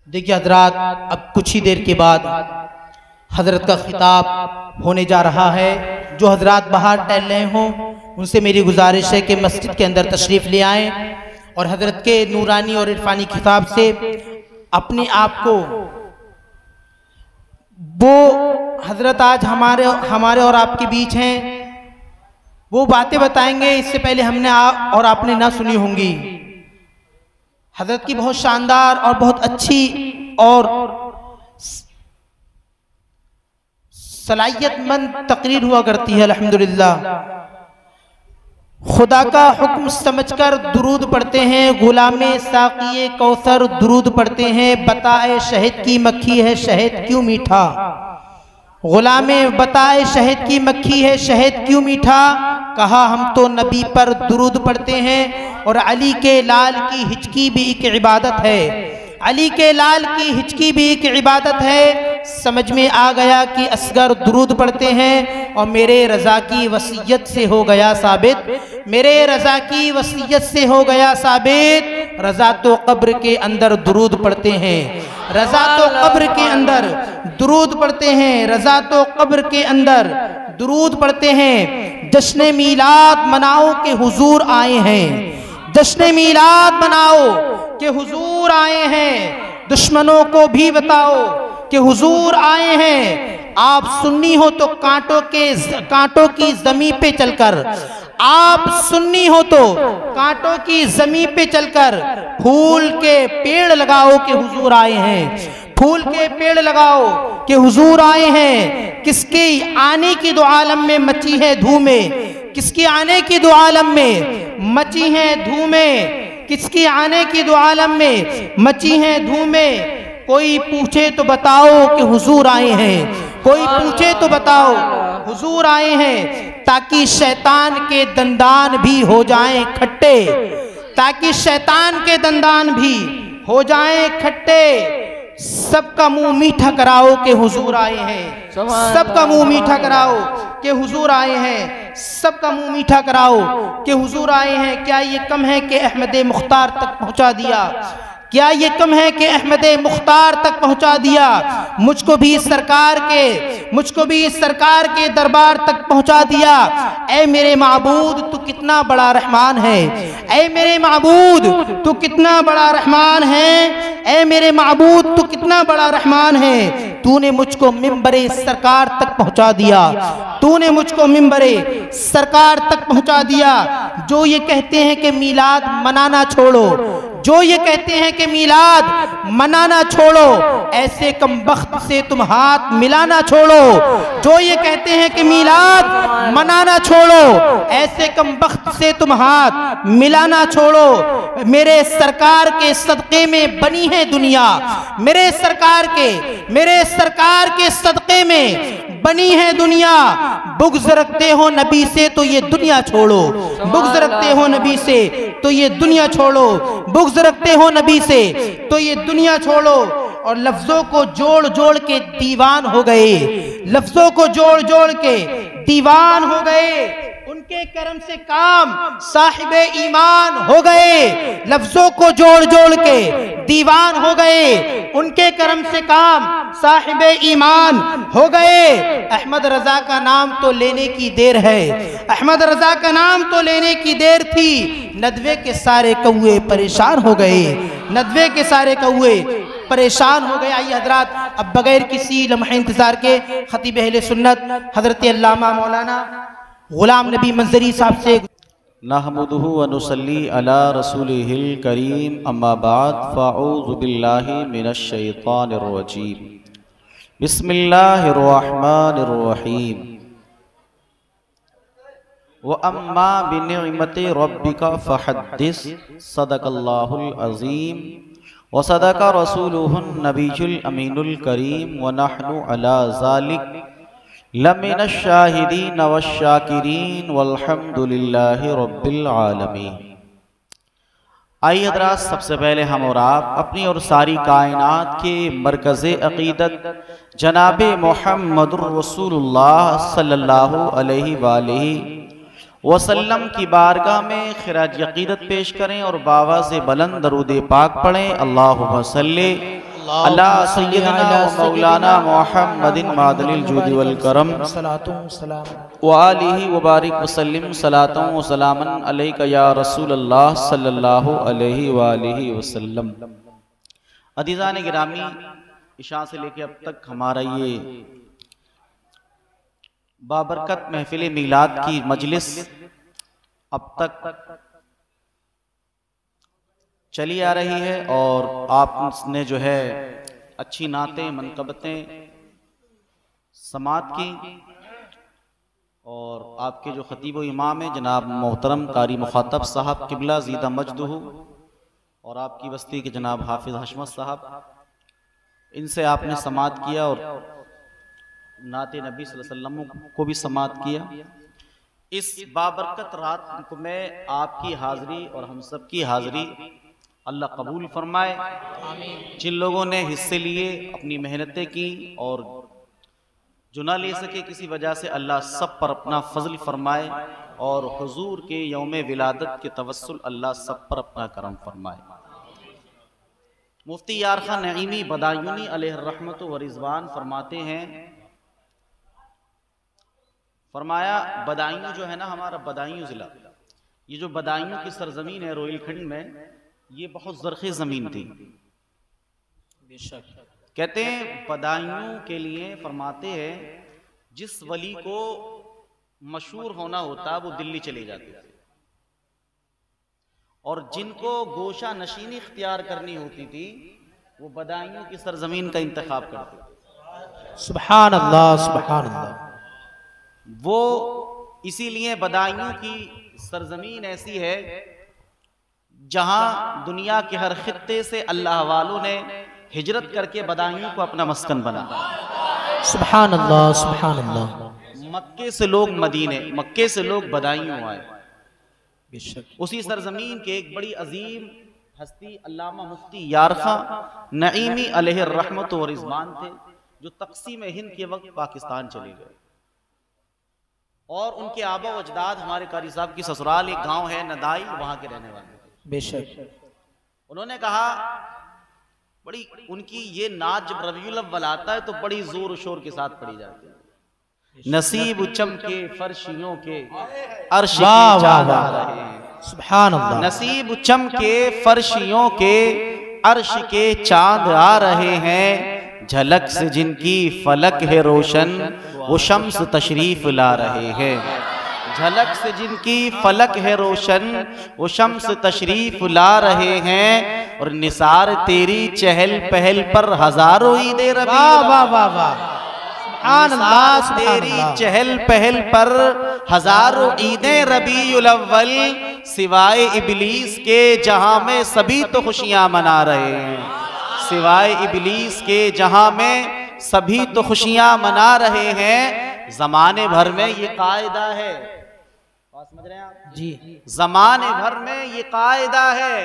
देखिए हजरात, अब कुछ ही देर के बाद हजरत का खिताब होने जा रहा है। जो हजरात बाहर टहल रहे हों उनसे मेरी गुजारिश है कि मस्जिद के अंदर तशरीफ़ ले आएँ और हजरत के नूरानी और इरफानी खिताब से अपने आप को, वो हजरत आज हमारे और आपके बीच हैं, वो बातें बताएंगे इससे पहले हमने और आपने ना सुनी होंगी। हजरत की बहुत शानदार और बहुत अच्छी और सलाहियतमंद तकरीर हुआ करती है। अल्हम्दुलिल्लाह, खुदा का हुक्म समझकर दुरूद पढ़ते हैं, गुलामे साक़िए कौसर दुरूद पढ़ते हैं, बताए शहद की मक्खी है शहद क्यों मीठा, गुलामे बताए शहद की मक्खी है शहद क्यों मीठा, कहा हम तो नबी पर दुरूद पढ़ते हैं। और अली के लाल की हिचकी भी एक इबादत है, अली के लाल की हिचकी भी एक इबादत है। समझ में आ गया कि असगर दुरूद पढ़ते हैं और मेरे रज़ा की वसीयत से हो गया साबित, मेरे रज़ा की वसीयत से हो गया साबित। रज़ा तो कब्र के अंदर दुरूद पढ़ते हैं, रज़ा तो कब्र के अंदर दुरूद पढ़ते हैं, रज़ा तो कब्र के अंदर दुरूद पढ़ते हैं। जश्न मीलाद मनाओ के हुजूर आए हैं, जश्न मीलाद मनाओ के हुजूर आए हैं, दुश्मनों को भी बताओ कि हुजूर आए हैं। आप सुन्नी हो तो कांटों की जमीन पे चलकर, आप सुन्नी हो तो कांटों की जमीन पे चलकर फूल के पेड़ लगाओ कि हुजूर आए हैं, फूल के पेड़ लगाओ कि हुजूर आए हैं। किसके आने की दो आलम में मची है धूमें, किसकी आने की दो आलम में मची है धूमें, किसकी आने की दो आलम में मची है धूमें। कोई पूछे तो बताओ कि हुजूर आए हैं, कोई पूछे तो बताओ हुजूर आए हैं, ताकि शैतान के दंदान भी हो जाएं खट्टे, ताकि शैतान के दंदान भी हो जाएं खट्टे। सबका मुंह मीठा कराओ कि हुजूर आए हैं, सबका मुंह मीठा कराओ कि हुजूर आए हैं, सबका मुंह मीठा कराओ कि हुजूर आए हैं। क्या ये कम है कि अहमद मुख्तार तक पहुंचा दिया, क्या ये कम है कि अहमद मुख्तार तक पहुंचा दिया। मुझको भी सरकार के दरबार तक पहुंचा दिया। ऐ मेरे माबूद तू कितना बड़ा रहमान है, ऐ मेरे माबूद तू कितना बड़ा रहमान है, ऐ मेरे माबूद तू कितना बड़ा रहमान है। तूने मुझको मिंबरे सरकार तक पहुंचा दिया, तूने मुझको मिंबरे सरकार तक पहुंचा दिया। जो ये कहते हैं कि मीलाद मनाना छोड़ो, जो ये कहते हैं कि मीलाद मनाना छोड़ो, ऐसे कमबख्त से तुम हाथ मिलाना छोड़ो। जो ये कहते हैं कि मीलाद मनाना छोड़ो, ऐसे कमबख्त से तुम हाथ मिलाना छोड़ो। मेरे सरकार के सदक़े में बनी है दुनिया, मेरे सरकार के सदक़े में बनी है दुनिया। बुग़्ज़ रखते हो नबी से तो ये दुनिया छोड़ो, बुग़्ज़ रखते हो नबी से तो ये दुनिया छोड़ो, बुग़्ज़ रखते हो नबी से तो ये दुनिया छोड़ो। और लफ्जों को जोड़ जोड़ के दीवान हो गए, लफ्जों को जोड़ जोड़ के दीवान हो गए। उनके करम से काम साहिबे ईमान हो गए, लफ्जों को जोड़ जोड़ के दीवान हो गए। उनके करम से काम साहिबे ईमान हो गए। अहमद रजा का नाम तो लेने की देर है, अहमद रजा का नाम तो लेने की देर थी। नदवे के सारे कौए परेशान हो गए, नदवे के सारे कौए परेशान हो गए। आइए हजरात, अब बगैर किसी लम्हे इंतजार के खतीब अहले सुन्नत हजरत अल्लामा मौलाना गुलाम नबी मंजरी साहब से नहमदुहु व नुसल्ली अला रसूलिहिल करीम, अम्मा बाद, फ़अऊज़ु बिल्लाहि मिनश शैतानिर रजीम, बिस्मिल्लाहिर रहमानिर रहीम। व अम्मा बिनिअमति रब्बिका फ़हद्दिस, सदक़ल्लाहुल अज़ीम व सदक़ रसूलुहुन नबियुल अमीनुल करीम व नहनु अला ज़ालिक लमिनश शाहिदीन वश्शाकिरीन वल्हम्दुलिल्लाहि रब्बिल आलमीन। आइए हज़रात, सबसे पहले हम और आप अपनी और सारी कायनात के मरकज़े अक़ीदत जनाब मुहम्मदुर रसूलुल्लाह सल्लल्लाहु अलैहि वालैहि वसल्लम की बारगाह में खिराज अक़ीदत पेश करें और बावा से बुलंद दरूद पाक पढ़ें। अल्लाहुम्मा सल्ली अल्लाह सय्यदना व मौलाना मुहम्मदिन मादलिल जूद वल करम व आलिहि व बारिक व सल्लिम सलातन व सलामन अलैका या रसूल अल्लाह सल्लल्लाहु अलैहि व आलिहि वसल्लम। अज़ीज़ान गिरामी, इशा से लेके अब तक हमारा ये बाबरकत महफिल मीलाद की मजलिस अब तक चली आ रही है और आपने जो है अच्छी नातें मनकबतें समात की और आपके जो खतीब व इमाम हैं जनाब मोहतरम कारी मुखातब साहब किबला ज़ीदा मजदहू और आपकी बस्ती के जनाब हाफिज हशमत साहब, इनसे आपने समात किया और नाते नबी सल्लल्लाहु अलैहि वसल्लम को भी समात किया। इस बाबरकत रात में आपकी हाज़री और हम सब की हाज़री अल्लाह कबूल फरमाए। जिन लोगों ने हिस्से लिए, अपनी मेहनतें की और जो ना ले सके किसी वजह से, अल्लाह सब पर अपना फजल फरमाए और हुजूर के यौम विलादत के तवस्सुल अल्लाह सब पर अपना करम फरमाए। मुफ्ती यार खान नईमी बदायूनी अलैहि रहमत व रिज़वान फरमाते हैं, फरमाया बदायूं जो है ना, हमारा बदायूं ज़िला, ये जो बदायूं की सरजमीन है रोहिलखंड में, ये बहुत ज़रख़ी ज़मीन थी। कहते हैं बदायूं के लिए फरमाते हैं जिस वली को मशहूर होना होता वो दिल्ली चले जाते थे और जिनको गोशा नशीनी इख्तियार करनी होती थी वो बदायूं की सरजमीन का इंतखाब करते थे। सुभान अल्लाह, सुभान अल्लाह। वो इसीलिए बदायूं की सरजमीन ऐसी है जहां दुनिया के हर खित्ते से अल्लाह वालों ने हिजरत करके बदायूं को अपना मस्कन बना। सुभान अल्लाह, सुभान अल्लाह। मक्के से लोग मदीने, मक्के से लोग बदायूं आए। उसी सरजमीन के एक बड़ी अजीम हस्ती अल्लामा मुफ्ती यार खान नईमी अलैहि रहमत व रिज़वान थे, जो तक़सीम हिंद के वक्त पाकिस्तान चले गए और उनके आबा व अजदाद हमारे कारी साहब की ससुराल एक गांव है नदाई, वहां के रहने वाले। बेशक उन्होंने कहा बड़ी उनकी ये नाच जब रबीउल अव्वल आता है तो बड़ी जोर शोर के साथ पढ़ी जाती है। नसीब चमके फर्शियों के अर्श के चाँद आ रहे हैं, सुभान अल्लाह। नसीब चमके फर्शियों के अर्श के चांद आ रहे हैं, झलक से जिनकी फलक है रोशन वो शम्स तशरीफ ला रहे हैं। झलक से जिनकी फलक है रोशन वो शम्स तशरीफ ला रहे हैं और निसार तेरी चहल पहल पर हजारों ईदे रबी, तेरी चहल पहल पर हजारों ईदे रबीउल अव्वल, सिवाय इबलीस के जहां में सभी तो खुशियां मना रहे हैं, सिवाय इबलीस के जहां में सभी तो खुशियां मना रहे हैं। जमाने भर में ये कायदा है, समझ रहे हैं आप जी, जमाने भर में ये कायदा है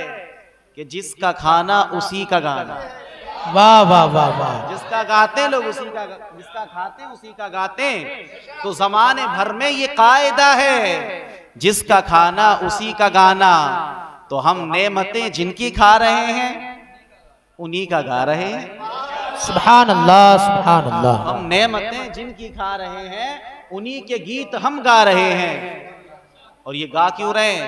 कि जिसका खाना उसी का गाना। वाह वाह वाह वाह। जिसका गाते लोग उसी का, जिसका खाते उसी का गाते। तो जमाने भर में ये कायदा है जिसका खाना उसी का गाना। तो हम नेमतें जिनकी खा रहे हैं उन्हीं का गा रहे हैं। सुभान अल्लाह, सुभान अल्लाह। हम नेमतें जिनकी खा रहे हैं उन्हीं के गीत हम गा रहे हैं। और ये गा क्यों रहे हैं?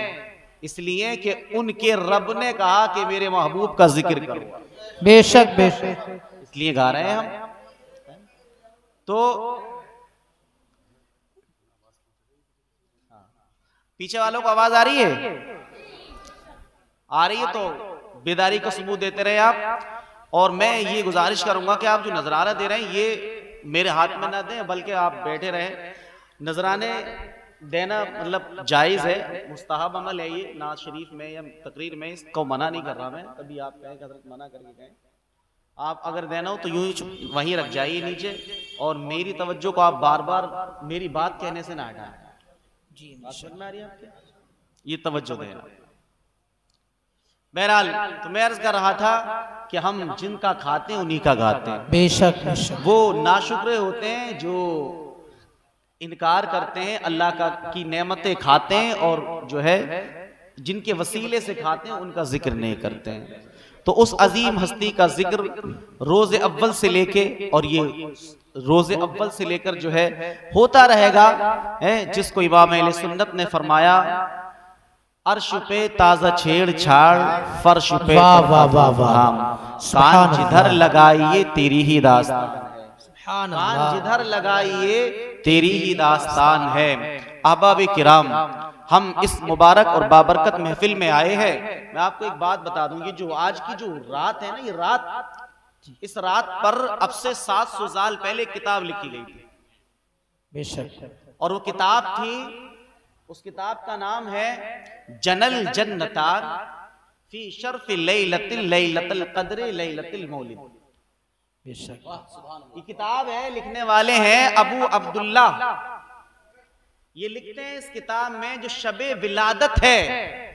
इसलिए कि उनके रब ने कहा कि मेरे महबूब का जिक्र करो। बेशक बेशक, इसलिए गा रहे हैं हम। तो पीछे वालों को आवाज आ रही है? आ रही है तो बेदारी का सबूत देते रहे आप। और मैं ये गुजारिश करूंगा कि आप जो नजराना दे रहे हैं ये मेरे हाथ में ना दें, बल्कि आप बैठे रहें। नजराने देना मतलब जायज़ है, मुस्तहब अमल है ये। नाज शरीफ में या तकरीर में इसको मना नहीं कर रहा मैं, कभी आप कहें कि हज़रत मना करके कहें। आप अगर देना हो तो यूं ही वहीं रख जाइए नीचे, और मेरी तवज्जो को आप बार बार मेरी बात कहने से ना हटाएं। जी, बात समझ में आ रही है आपके? ये तवज्जो देना। बहरहाल तो मैं अर्ज कर रहा था कि हम जिनका खाते हैं उन्हीं का गाते हैं। बेशक बेशक। वो नाशुक्रे होते हैं जो इनकार करते हैं अल्लाह का की नेमतें खाते हैं, और जो है जिनके वसीले से खाते हैं उनका जिक्र नहीं करते हैं। तो उस अजीम हस्ती का जिक्र रोज़े अव्वल से लेके, और ये रोज़े अव्वल से लेकर जो है होता रहेगा, जिसको इमाम अहले सुन्नत ने फरमाया अर्श पे ताज़ा छेड़छाड़, फर्श पे कान जिधर लगाइए तेरी ही दास्तान है, कान जिधर लगाइए तेरी ही दास्तान है। अहबाब किराम, हम इस मुबारक और बाबरकत महफिल में आए हैं। मैं आपको एक बात बता दूं, ये जो आज की जो रात है ना, ये रात, इस रात पर अब से 700 साल पहले किताब लिखी गई थी बेशक, और वो किताब थी, उस किताब का नाम है जनल जन्नतान फी शर्फ लैलतिल क़द्र लैलतिल मौलिद। बेशक ये किताब है, लिखने वाले हैं अबू अब्दुल्ला। ये लिखते हैं इस किताब में जो शबे विलादत है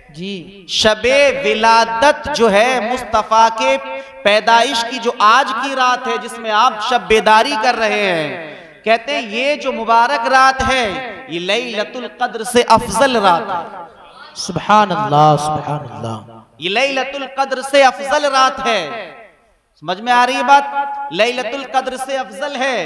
जी, शबे विलादत जो है मुस्तफ़ा के पैदाइश की जो आज की रात है, जिसमें आप शब बेदारी कर रहे हैं, कहते हैं ये जो मुबारक रात है ये लैलतुल क़द्र से अफजल रात है। सुभान अल्लाह, सुभान अल्लाह। ये लैलतुल क़द्र से अफजल रात है। समझ में आ रही है बात? लैलतुल क़द्र से अफजल है।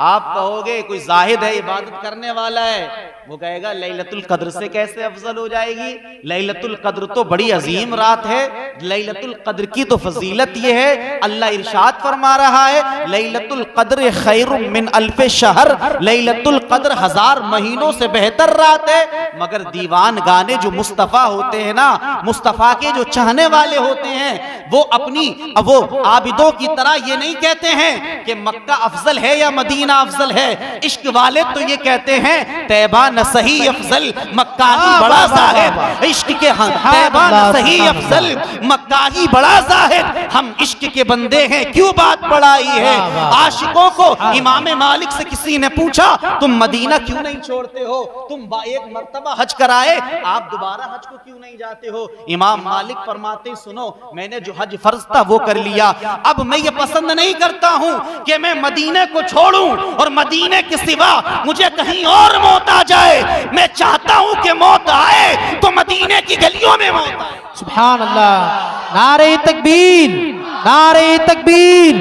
आप कहोगे कोई जाहिद है, इबादत करने वाला है, वो कहेगा लैलतुल क़द्र से कैसे अफजल हो जाएगी? लैलतुल क़द्र तो बड़ी अजीम रात है। लैलतुल क़द्र की तो फजीलत ये है, अल्लाह इरशाद फरमा रहा है लैलतुल क़द्र खैरुम मिन अल्फ शहर, लैलतुल क़द्र 1000 महीनों से बेहतर रात है। मगर दीवान गाने जो मुस्तफ़ा होते हैं ना, मुस्तफ़ा के जो चाहने वाले होते हैं, वो अपनी वो आबिदों की तरह ये नहीं कहते हैं कि मक्का अफजल है या मदीना अफजल है। इश्क वाले तो ये कहते हैं तैबा न सही अफजल, मक्का ही बड़ा जाहिद। इश्क के तैबा न सही अफजल, मक्का ही बड़ा जाहिद। हम इश्क के बंदे हैं, क्यों बात बढ़ाई है? आशिकों को इमाम मालिक से किसी ने पूछा तुम मदीना क्यों नहीं छोड़ते हो? तुम एक मर्तबा हज कराए, आप दोबारा हज को क्यों नहीं जाते हो? इमाम मालिक फरमाते सुनो, मैंने जो हज फर्ज था वो कर लिया, अब मैं ये पसंद नहीं करता हूं कि मैं मदीने को छोड़ूं और मदीने के सिवा मुझे कहीं और मौत आ जाए। मैं चाहता हूं कि मौत आए तो मदीने की गलियों में मौत आए। सुभान अल्लाह। नारे तकबीर, नारे तकबीर,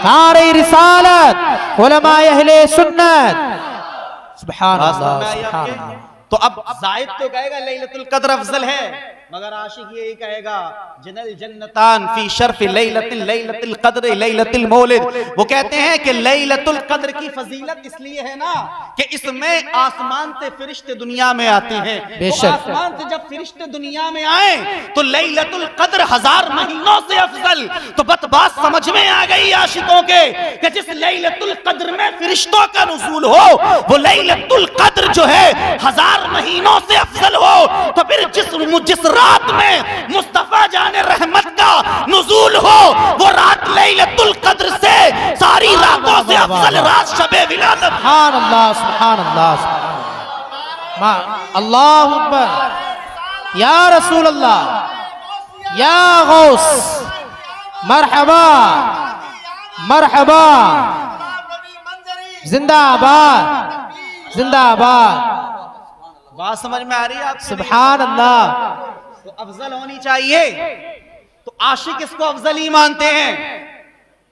नारे रिसालत, उलमाए अहले सुन्नत। सुभान अल्लाह, सुभान अल्लाह। तो अब जाहिद तो कहेगा लैलतुल क़द्र अफजल है, मगर आशिक यही कहेगा जनल जन्नतान फी शर्फ लैलतिल क़द्र लैलतिल मौलिद। वो कहते हैं कि लैलतुल क़द्र की फजीलत इसलिए है ना कि इसमें आसमान से फरिश्ते दुनिया में आते हैं। तो आसमान से जब फरिश्ते दुनिया में आए तो लैलतुल क़द्र 1000 महीनों से अफजल। तो बात समझ में आ गई आशिकों के कि जिस लैलतुल क़द्र में फरिश्तों का नुज़ूल हो, वो लैलतुल क़द्र जो है 1000 महीनों से अफजल हो। तो फिर जिस रात में मुस्तफा जाने रहमत का नुज़ूल हो, वो रात लैलतुल क़द्र से सारी रातों से अफजल रात शबे विलादत। सुभान अल्लाह, सुभान अल्लाह, अल्लाहु अकबर, या रसूल अल्लाह, या गौस, मरहबा मरहबा, जिंदाबाद जिंदाबाद। बात समझ में आ रही है आप? सुभान अल्लाह। तो अफजल होनी चाहिए, तो आशिक इसको अफजल ही मानते हैं,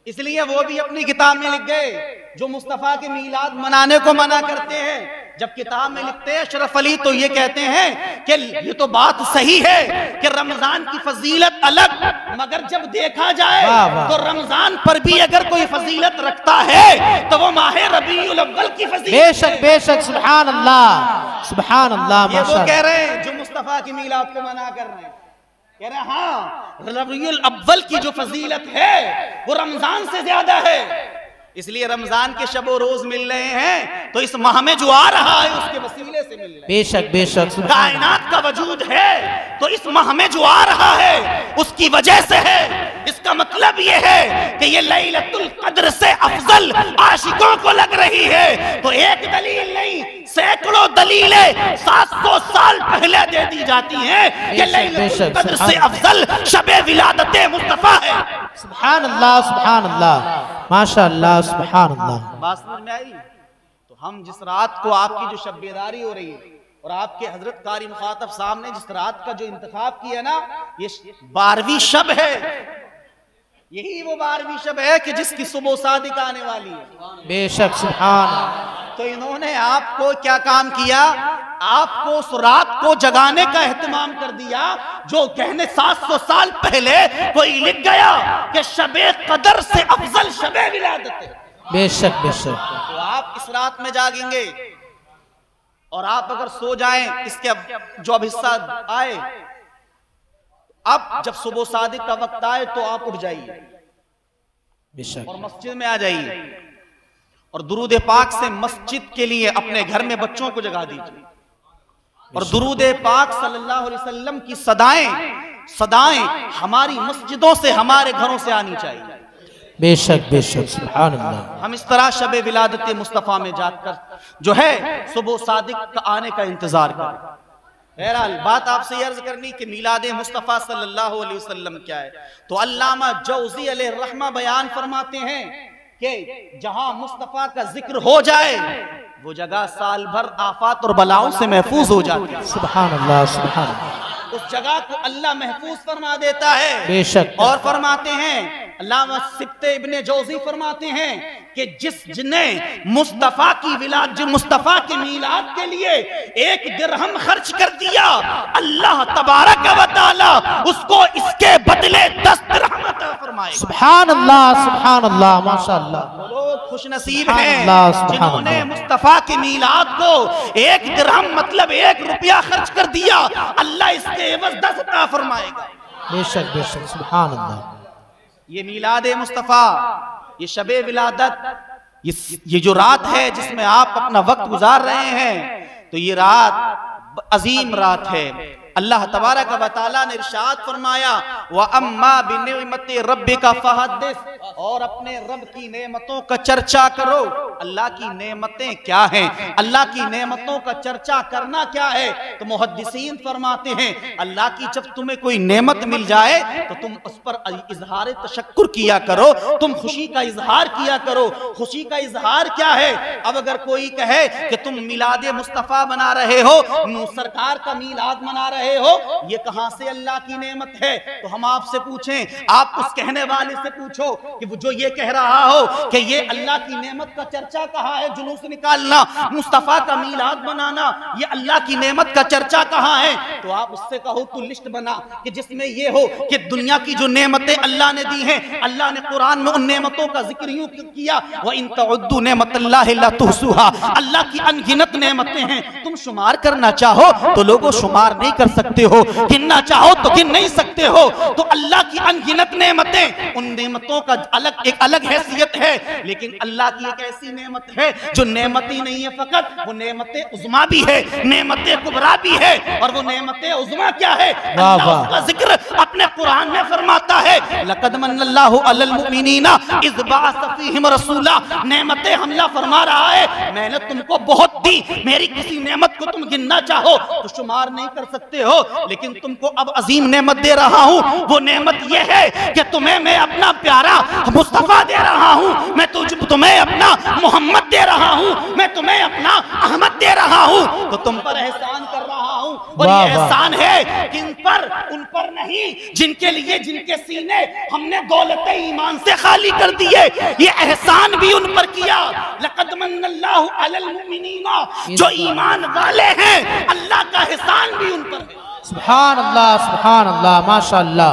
इसलिए वो भी अपनी किताब में लिख गए जो मुस्तफ़ा के मीलाद मनाने को मना करते हैं। जब किताब में लिखते हैं अशरफ अली तो ये कहते हैं कि ये तो बात सही है कि रमजान की फजीलत अलग, मगर जब देखा जाए तो रमजान पर भी अगर कोई फजीलत रखता है तो वो माह रबीउल अव्वल की फजीलत। बेशक बेशक, सुभान अल्लाह, सुभान अल्लाह। ये वो कह रहे हैं जो मुस्तफ़ा की मीलाद को मना कर रहे हैं, कह रहे हैं हाँ रबीउल अव्वल की जो फजीलत है वो रमजान से ज्यादा है, इसलिए रमजान के शब रोज मिल रहे हैं तो इस माह में जो आ रहा है उसके वसीले से मिल रहे हैं। बेशक बेशक, कायनात का वजूद है तो इस माह में जो आ रहा है उसकी वजह से है। इसका मतलब ये है कि ये लैलतुल क़द्र से अफजल आशिकों को लग रही है। तो एक दलील नहीं, सैकड़ों दलीलें 700 साल पहले दे दी जाती हैं कि लैलतुल क़द्र से अफजल शबे विलादत मुस्तफ़ा है। सुभान अल्लाह, सुभान अल्लाह, माशाअल्लाह, सुभान अल्लाह। बात समझ में आई? तो हम जिस रात को आपकी जो शब बेदारी हो रही है और आपके हजरत कारी मुखातब साहब ने जिस रात का जो इंतखाब किया ना, ये 12वीं शब है। यही वो 12वीं शब है कि जिसकी सुबह सादिक आने वाली है। बेशक, सुभान। तो इन्होंने आपको क्या काम किया, आपको उस रात को जगाने का एहतमाम कर दिया जो कहने 700 साल पहले कोई लिख गया कि शबे कदर से अफजल शबे विलादत है। बेशक बेशक। तो आप इस रात में जागेंगे और आप अगर सो जाएं, इसके जो अब हिस्सा आए, अब जब सुबह सादिक का वक्त आए तो आप उठ जाइए बेशक और मस्जिद में आ जाइए और दुरूद पाक से मस्जिद के लिए अपने घर में बच्चों को जगा दीजिए और दुरूद पाक सल्लल्लाहु अलैहि वसल्लम की सदाएं हमारी मस्जिदों से, हमारे घरों से आनी चाहिए। बेशक बेशक, सुभान अल्लाह। हम इस तरह शबे विलादत मुस्तफ़ा में जाकर जो है सुबह सादिक का आने का इंतजार करें। बहरहाल बात आपसे ये अर्ज करनी कि मिलाद मुस्तफ़ा सल्लल्लाहु अलैहि वसल्लम क्या है, तो अल्लामा जौज़ी अलैहि रहमा बयान फरमाते हैं कि जहां मुस्तफ़ा का जिक्र हो जाए वो जगह साल भर आफात और बलाओं से महफूज हो जाती है। सुभान अल्लाह, सुभान अल्लाह। उस जगह को अल्लाह महफूज फरमा देता है। बेशक। और फरमाते हैं अल्लामा सिब्ते इब्ने जौज़ी फरमाते हैं कि जिसने मुस्तफ़ा की विलाद, मुस्तफ़ा के मीलाद के लिए 1 दिरहम खर्च कर दिया, अल्लाह तबारक व तआला उसको इसके बदले 10 दिरहम अता फरमाएगा। सुभान अल्लाह, सुभान अल्लाह, माशाअल्लाह। लोग खुश नसीब हैं जिन्होंने मुस्तफ़ा के मीलाद को 1 दिरहम मतलब 1 रुपया खर्च कर दिया, अल्लाह इसके एवज 10 अता फरमाएगा। बेशक बेशक, सुभान अल्लाह। ये मीलाद मुस्तफ़ा, ये शबे विलादत, ये जो रात है जिसमें आप अपना वक्त गुजार रहे हैं, तो ये रात अजीम रात है। अल्लाह तबारक व तआला ने इरशाद फरमाया व अम्मा बिनिअमति रब्बिका फहद्दिस, और अपने रब की नेमतों का चर्चा करो। अल्लाह की नेमतें क्या हैं, अल्लाह की नेमतों का चर्चा करना क्या है, तो मुहद्दिसीन फरमाते हैं अल्लाह की जब तुम्हें कोई नेमत मिल जाए तो तुम उस पर इजहार तशक्कुर किया करो, तुम खुशी का इजहार किया करो। खुशी का इजहार क्या है, अब अगर कोई कहे कि तुम मिलाद मुस्तफ़ा बना रहे हो, सरकार का मीलाद मना रहे हो, ये कहां से अल्लाह की नेमत है, तो हम आपसे पूछें, आप उस कहने वाले से पूछो कि वो जो ये कह रहा हो कि ये अल्लाह की नेमत का चर्चा कहाँ है, जुलूस निकालना, मुस्तफ़ा का मीलाद बनाना, ये अल्लाह की नेमत का चर्चा कहाँ है, तो आप उससे कहो तू लिस्ट बना कि जिसमें ये हो कि दुनिया की जो नेमतें अल्लाह ने दी हैं, अल्लाह ने कुरान में उन नेमतों का जिक्र यूं किया व इन तउद्दू नेमतल्लाहि ला तुहसूहा, अल्लाह की अनगिनत नेमतें हैं, तुम शुमार करना चाहो तो लोगों शुमार नहीं कर सकते हो, गिनना चाहो तो गिन नहीं सकते हो। तो अल्लाह की अनगिनत नेमतें, उन नेमतों का एक अलग हैसियत है, लेकिन अल्लाह की एक ऐसी नेमत है जो नेमत ही नहीं है फकत, वो नेमत उज़्मा भी है, नेमत कुबरा भी है। और वो नेमत उज़्मा क्या है, अल्लाह उसका जिक्र अपने कुरान में फरमाता है लक़द मन्नल्लाहु अलल मुमिनीना इज़ बअस फ़ीहिम रसूला, नेमतें हमला फरमा रहा है मैंने तुमको बहुत दी, मेरी किसी नेमत को तुम गिनना चाहो तो शुमार नहीं कर सकते हो, लेकिन तुमको अब अजीम नेमत दे रहा हूं। वो नेमत ये है कि तुम्हें मैं अपना प्यारा मुस्तफ़ा दे रहा हूं, मैं तुम्हें अपना मोहम्मद दे रहा हूं, मैं तुम्हें अपना अहमद दे रहा हूं, तो तुम पर एहसान कर रहा हूं। और ये एहसान है किन पर, उन पर नहीं जिनके लिए जिनके सीने हमने दौलत ईमान से खाली कर दिए, ये एहसान भी उन पर किया। लक़द मन्नल्लाहु अलल मुमिनीना, जो ईमान वाले हैं अल्लाह का एहसान भी उन पर है। सुभान अल्लाह, माशाअल्लाह।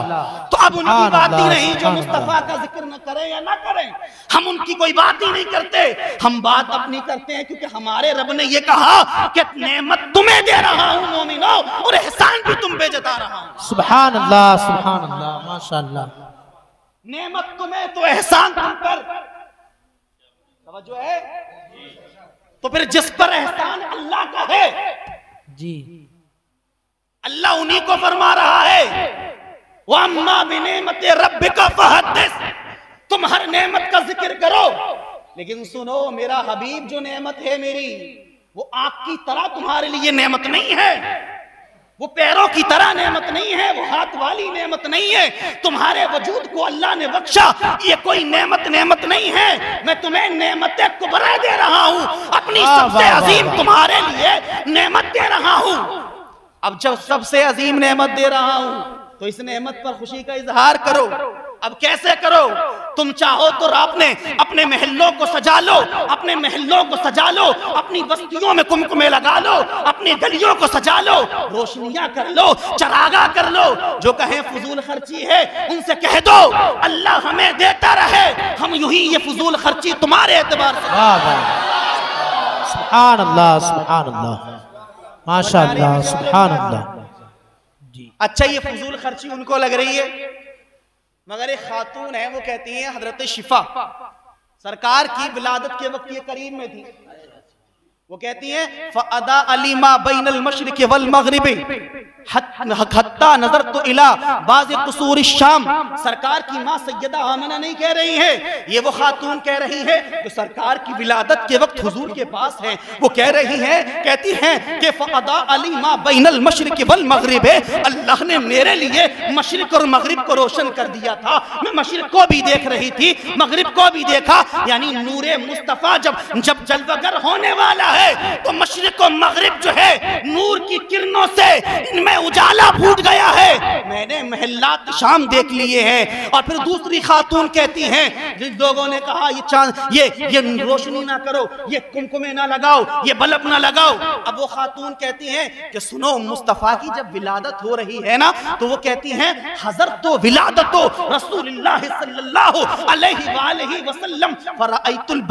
तो अब उनकी बात ही नहीं जो मुस्तफ़ा का जिक्र न करें या ना करें, हम उनकी कोई बात ही नहीं करते, हम बात अपनी करते हैं क्योंकि हमारे रब ने ये कहा कि नेमत तुम्हें दे रहा हूं मोमिनो, और एहसान भी तुम पे जता रहा हूं। सुभान अल्लाह, माशाअल्लाह। नेमत तुम्हें तो एहसान तुम पर, समझो है। तो फिर जिस पर एहसान अल्लाह का है जी, अल्लाह उन्हीं को फरमा रहा है वअम्मा बिनिअमति रब्बिका फहद्दिस, तुम हर नेमत का जिक्र करो, लेकिन सुनो मेरा हबीब जो नेमत है मेरी, वो आँख की तरह तुम्हारे लिए नेमत नहीं है, वो पैरों की तरह नेमत नहीं है, वो हाथ वाली नेमत नहीं है, तुम्हारे वजूद को अल्लाह ने बख्शा, ये कोई नेमत नहीं है, मैं तुम्हें नेमत कुबरा दे रहा हूं, अपनी सबसे अजीम तुम्हारे लिए नेमत दे रहा हूं। अब जब सबसे अजीम नेमत दे रहा हूं तो इस नेमत पर खुशी का इजहार करो। अब कैसे करो? तुम चाहो तो आपने अपने महल्लों को सजा लो, अपने महल्लों को सजा लो, अपनी बस्तियों में कुमकुमे लगा लो, अपनी गलियों को सजा लो, रोशनियां कर लो, चरागा कर लो। जो कहें फजूल खर्ची है, उनसे कह दो अल्लाह हमें देता रहे, हम यूं ही ये फजूल खर्ची तुम्हारे एतबार से। सुभान अल्लाह, सुभान अल्लाह, माशाअल्लाह, सुभान अल्लाह। अच्छा, ये फजूल खर्ची उनको लग रही है, मगर एक खातून है, वो कहती है हजरत शिफा सरकार की विलादत के वक्त ये करीब में थी, वो कहती है फ़अदा अलीमा बैनल मशरिक़ वल मग़रिबी हत्ता नजर तो इला बाज़ कुसूर शाम। सरकार की माँ सैयदा आमना नहीं कह रही है, ये वो खातून कह रही है जो सरकार की विलादत के वक्त हुजूर के पास है। वो कह रही है, कहती हैं कि फ़अदा अलीमा बैनल मशरिक़ वल मग़रिब, अल्लाह ने मेरे लिए मशरिक़ और मग़रिब को रोशन कर दिया था। मैं मशरिक़ को भी देख रही थी, मग़रिब को भी देखा, यानी नूरे मुस्तफ़ा जब जलवागर होने वाला है तो मशरिक़ और मग़रिब जो है नूर की किरणों से इनमें उजाला फूट गया है। मैंने महल्लात शाम देख लिए हैं। और फिर दूसरी खातून कहती हैं, जिन लोगों ने कहा ये चांद ये रोशनी ना करो, ये कुमकुमे ना लगाओ, ये बल्ब ना लगाओ, अब वो खातून कहती हैं कि सुनो, मुस्तफ़ा की जब विलादत हो रही है ना, तो वो कहती हैं हज़रत तो विलादत रसूलुल्लाह सल्लल्लाहु अलैहि वसल्लम फराइतुल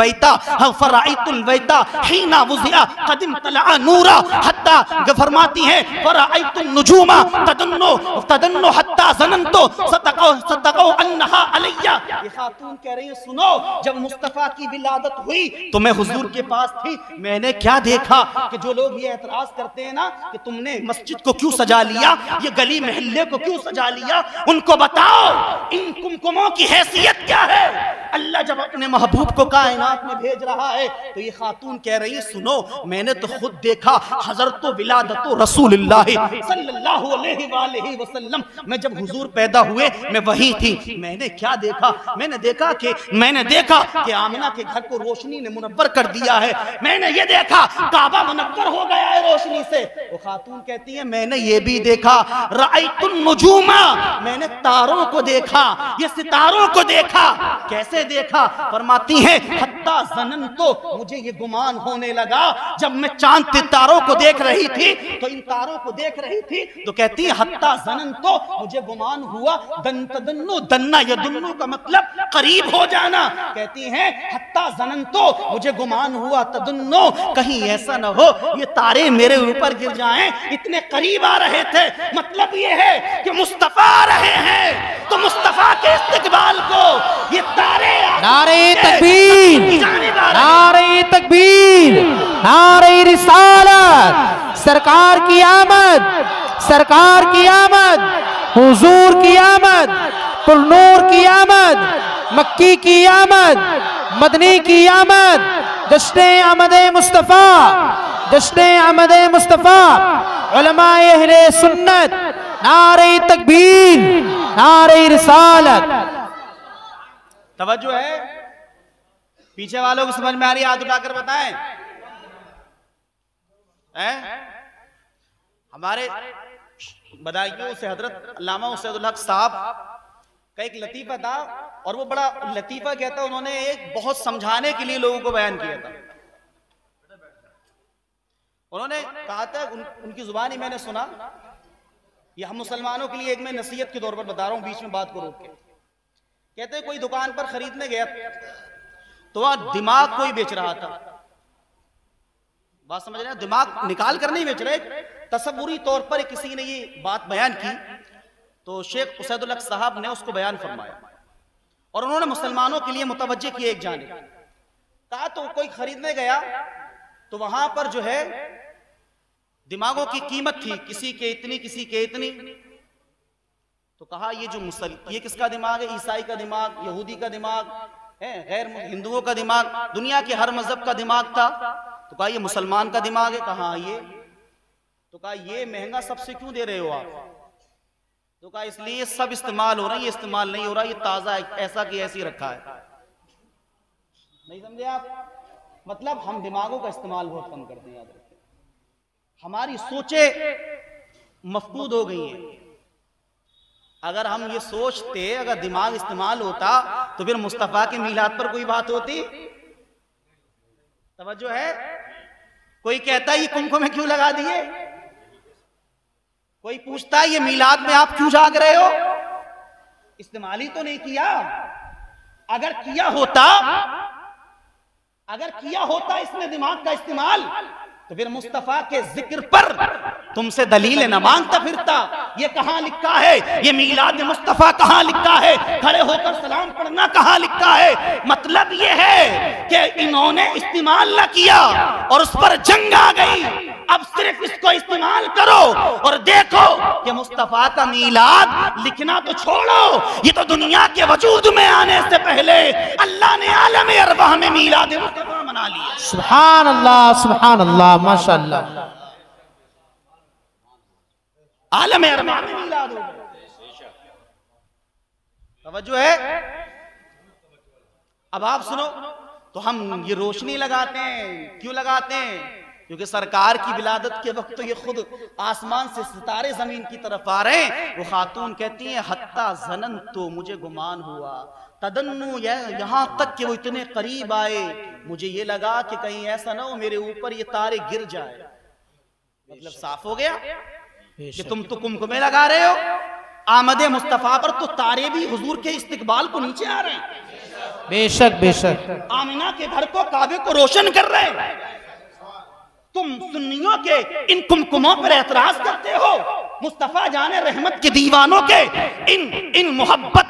बैता हीना वुज़िया क़दिम तलअ नूरा हत्ता, फरमाती हैं फराइतुन नुजूमा तदन्नो हत्ता ज़ननतु सतक़ौ अन्नहा अलैया। ये खातून कह रही है, सुनो, जब मुस्तफ़ा की विलादत हुई तो मैं हुजूर के पास थी, मैंने क्या देखा कि जो लोग ये एतराज़ करते हैं ना कि तुमने मस्जिद को क्यों सजा लिया, ये गली महल्ले को क्यों सजा लिया, उनको बताओ इन कुमकुमों की हैसियत क्या है। अल्लाह जब अपने महबूब को कायनात में भेज रहा है तो ये खातून कह रही है, सुनो, मैंने तो खुद देखा हज़रत विलादत रसूलुल्लाह सल्लल्लाहु अलैहि वसल्लम में जब हुजूर पैदा हुए मैं वहीं थी। मैंने क्या देखा? मैंने देखा कि आमिना के घर को रोशनी ने मुनव्वर कर दिया है। मैंने ये देखा काबा मुनव्वर हो गया है रोशनी से। वो खातून कहती है, मैंने ये भी देखा राइतुन नुजूमा, मैंने तारों को देखा, ये सितारों को देखा। कैसे देखा? फरमाती है हत्ता ज़नन, तो मुझे ये गुमान होने लगा जब मैं चांद सितारों को देख रही थी, तो इन तारों को देख रही थी, तो कहती है हत्ता ज़नन, तो मुझे गुमान हुआ, तदन्नु दन्ना यदुन्नु का मतलब करीब हो जाना। कहती हैं हत्ता ज़नन, तो मुझे गुमान हुआ, तदन्नु कहीं ऐसा न हो ये तारे मेरे ऊपर गिर जाएं, इतने करीब आ रहे थे। मतलब ये है कि मुस्तफ़ा आ रहे हैं तो मुस्तफ़ा के इस्तकबाल को ये तारे नारे तकबीर, नारे तकबीर, नारे रिसालत, सरकार की आमद, सरकार की आमद, हुजूर की आमद, पुरनूर की आमद, मक्की की आमद, मदनी की आमद, जश्न आमदे मुस्तफ़ा, जश्न आमदे मुस्तफ़ा, उलमाए अहले सुन्नत, नारे तकबीर, नारे रिसालत। तवज्जो है, पीछे वालों को समझ में आ रही है? हाथ उठाकर बताएं। हमारे बदायूं से हजरत अल्लामा सैयदुल हक साहब का एक लतीफ़ा था, और वो बड़ा लतीफ़ा कहता, उन्होंने एक बहुत समझाने के लिए लोगों को बयान किया था। उन्होंने कहा था, उनकी जुबानी मैंने सुना, ये हम मुसलमानों के लिए एक मैं नसीहत के तौर पर बता रहा हूँ, बीच में बात को रोक के। कहते कोई दुकान पर खरीदने गया तो वहां दिमाग कोई बेच रहा था। बात समझ रहे हैं? दिमाग निकाल कर नहीं बेच रहे, तसव्वुरी तौर पर किसी ने ये बात बयान की, तो शेख सैयदुल हक साहब ने उसको बयान फरमाया और उन्होंने मुसलमानों के लिए मुतवज्जे किए एक जानिब। कहा तो कोई खरीदने गया तो वहां पर जो है दिमागों की कीमत थी, किसी के इतनी, किसी के इतनी। तो कहा ये किसका दिमाग है? ईसाई का दिमाग, यहूदी का दिमाग है, गैर हिंदुओं का दिमाग, दुनिया के हर मजहब का दिमाग था। तो कहा ये मुसलमान का दिमाग है। कहा ये, तो कहा ये महंगा सबसे क्यों दे रहे हो आप? तो कहा इसलिए सब इस्तेमाल हो रहा है, ये इस्तेमाल नहीं हो रहा, ये ताजा ऐसा कि ऐसी रखा है। नहीं समझे आप? मतलब हम दिमागों का इस्तेमाल बहुत कम करते हैं, याद रखिए। हमारी सोचें मफकूद हो गई हैं। अगर हम ये सोचते, अगर दिमाग इस्तेमाल होता तो फिर मुस्तफा के मीलाद पर कोई बात होती? तवज्जो है? कोई कहता है ये कुमकुम में क्यों लगा दिए? कोई पूछता है ये मीलाद में आप क्यों जाग रहे हो? इस्तेमाल ही तो नहीं किया। अगर किया होता इसमें दिमाग का इस्तेमाल तो फिर मुस्तफा के जिक्र पर तुमसे दलील न मांगता फिरता। ये कहां लिखा है? ये मीलाद मुस्तफा कहां लिखा है? खड़े होकर सलाम पढ़ना कहां लिखा है? मतलब ये है कि इन्होंने इस्तेमाल न किया और उस पर जंग आ गई। अब सिर्फ इसको इस्तेमाल करो और देखो कि मुस्तफा का मीलाद लिखना तो छोड़ो, ये तो दुनिया के वजूद में आने से पहले अल्लाह ने आलम अरवाह में मीलाद मुस्तफा मना लिया। सुभान अल्लाह, माशाअल्लाह। आलम अरवाह में मीलाद हो गया। तवज्जो है? अब आप सुनो, तो हम ये रोशनी लगाते हैं, क्यों लगाते हैं? क्योंकि सरकार की विलादत के वक्त तो ये खुद आसमान से सितारे जमीन की तरफ आ रहे हैं। वो खातून कहती हैं हत्ता जनन, तो मुझे गुमान हुआ, तदन्नु, यहाँ तक कि वो इतने करीब आए, मुझे ये लगा कि कहीं ऐसा ना हो मेरे ऊपर ये तारे गिर जाए। मतलब साफ हो गया कि तुम तो कुमकुमे लगा रहे हो, आमदे मुस्तफा पर तो तारे भी हुजूर के इस्तिकबाल को नीचे आ रहे हैं। बेशक बेशक। आमिना के घर को, काबे को रोशन कर रहे हैं। तुम सुन्नियों के इन कुमकुमों पर एतराज करते हो। मुस्तफा जाने रहमत के दीवानों के इन मोहब्बत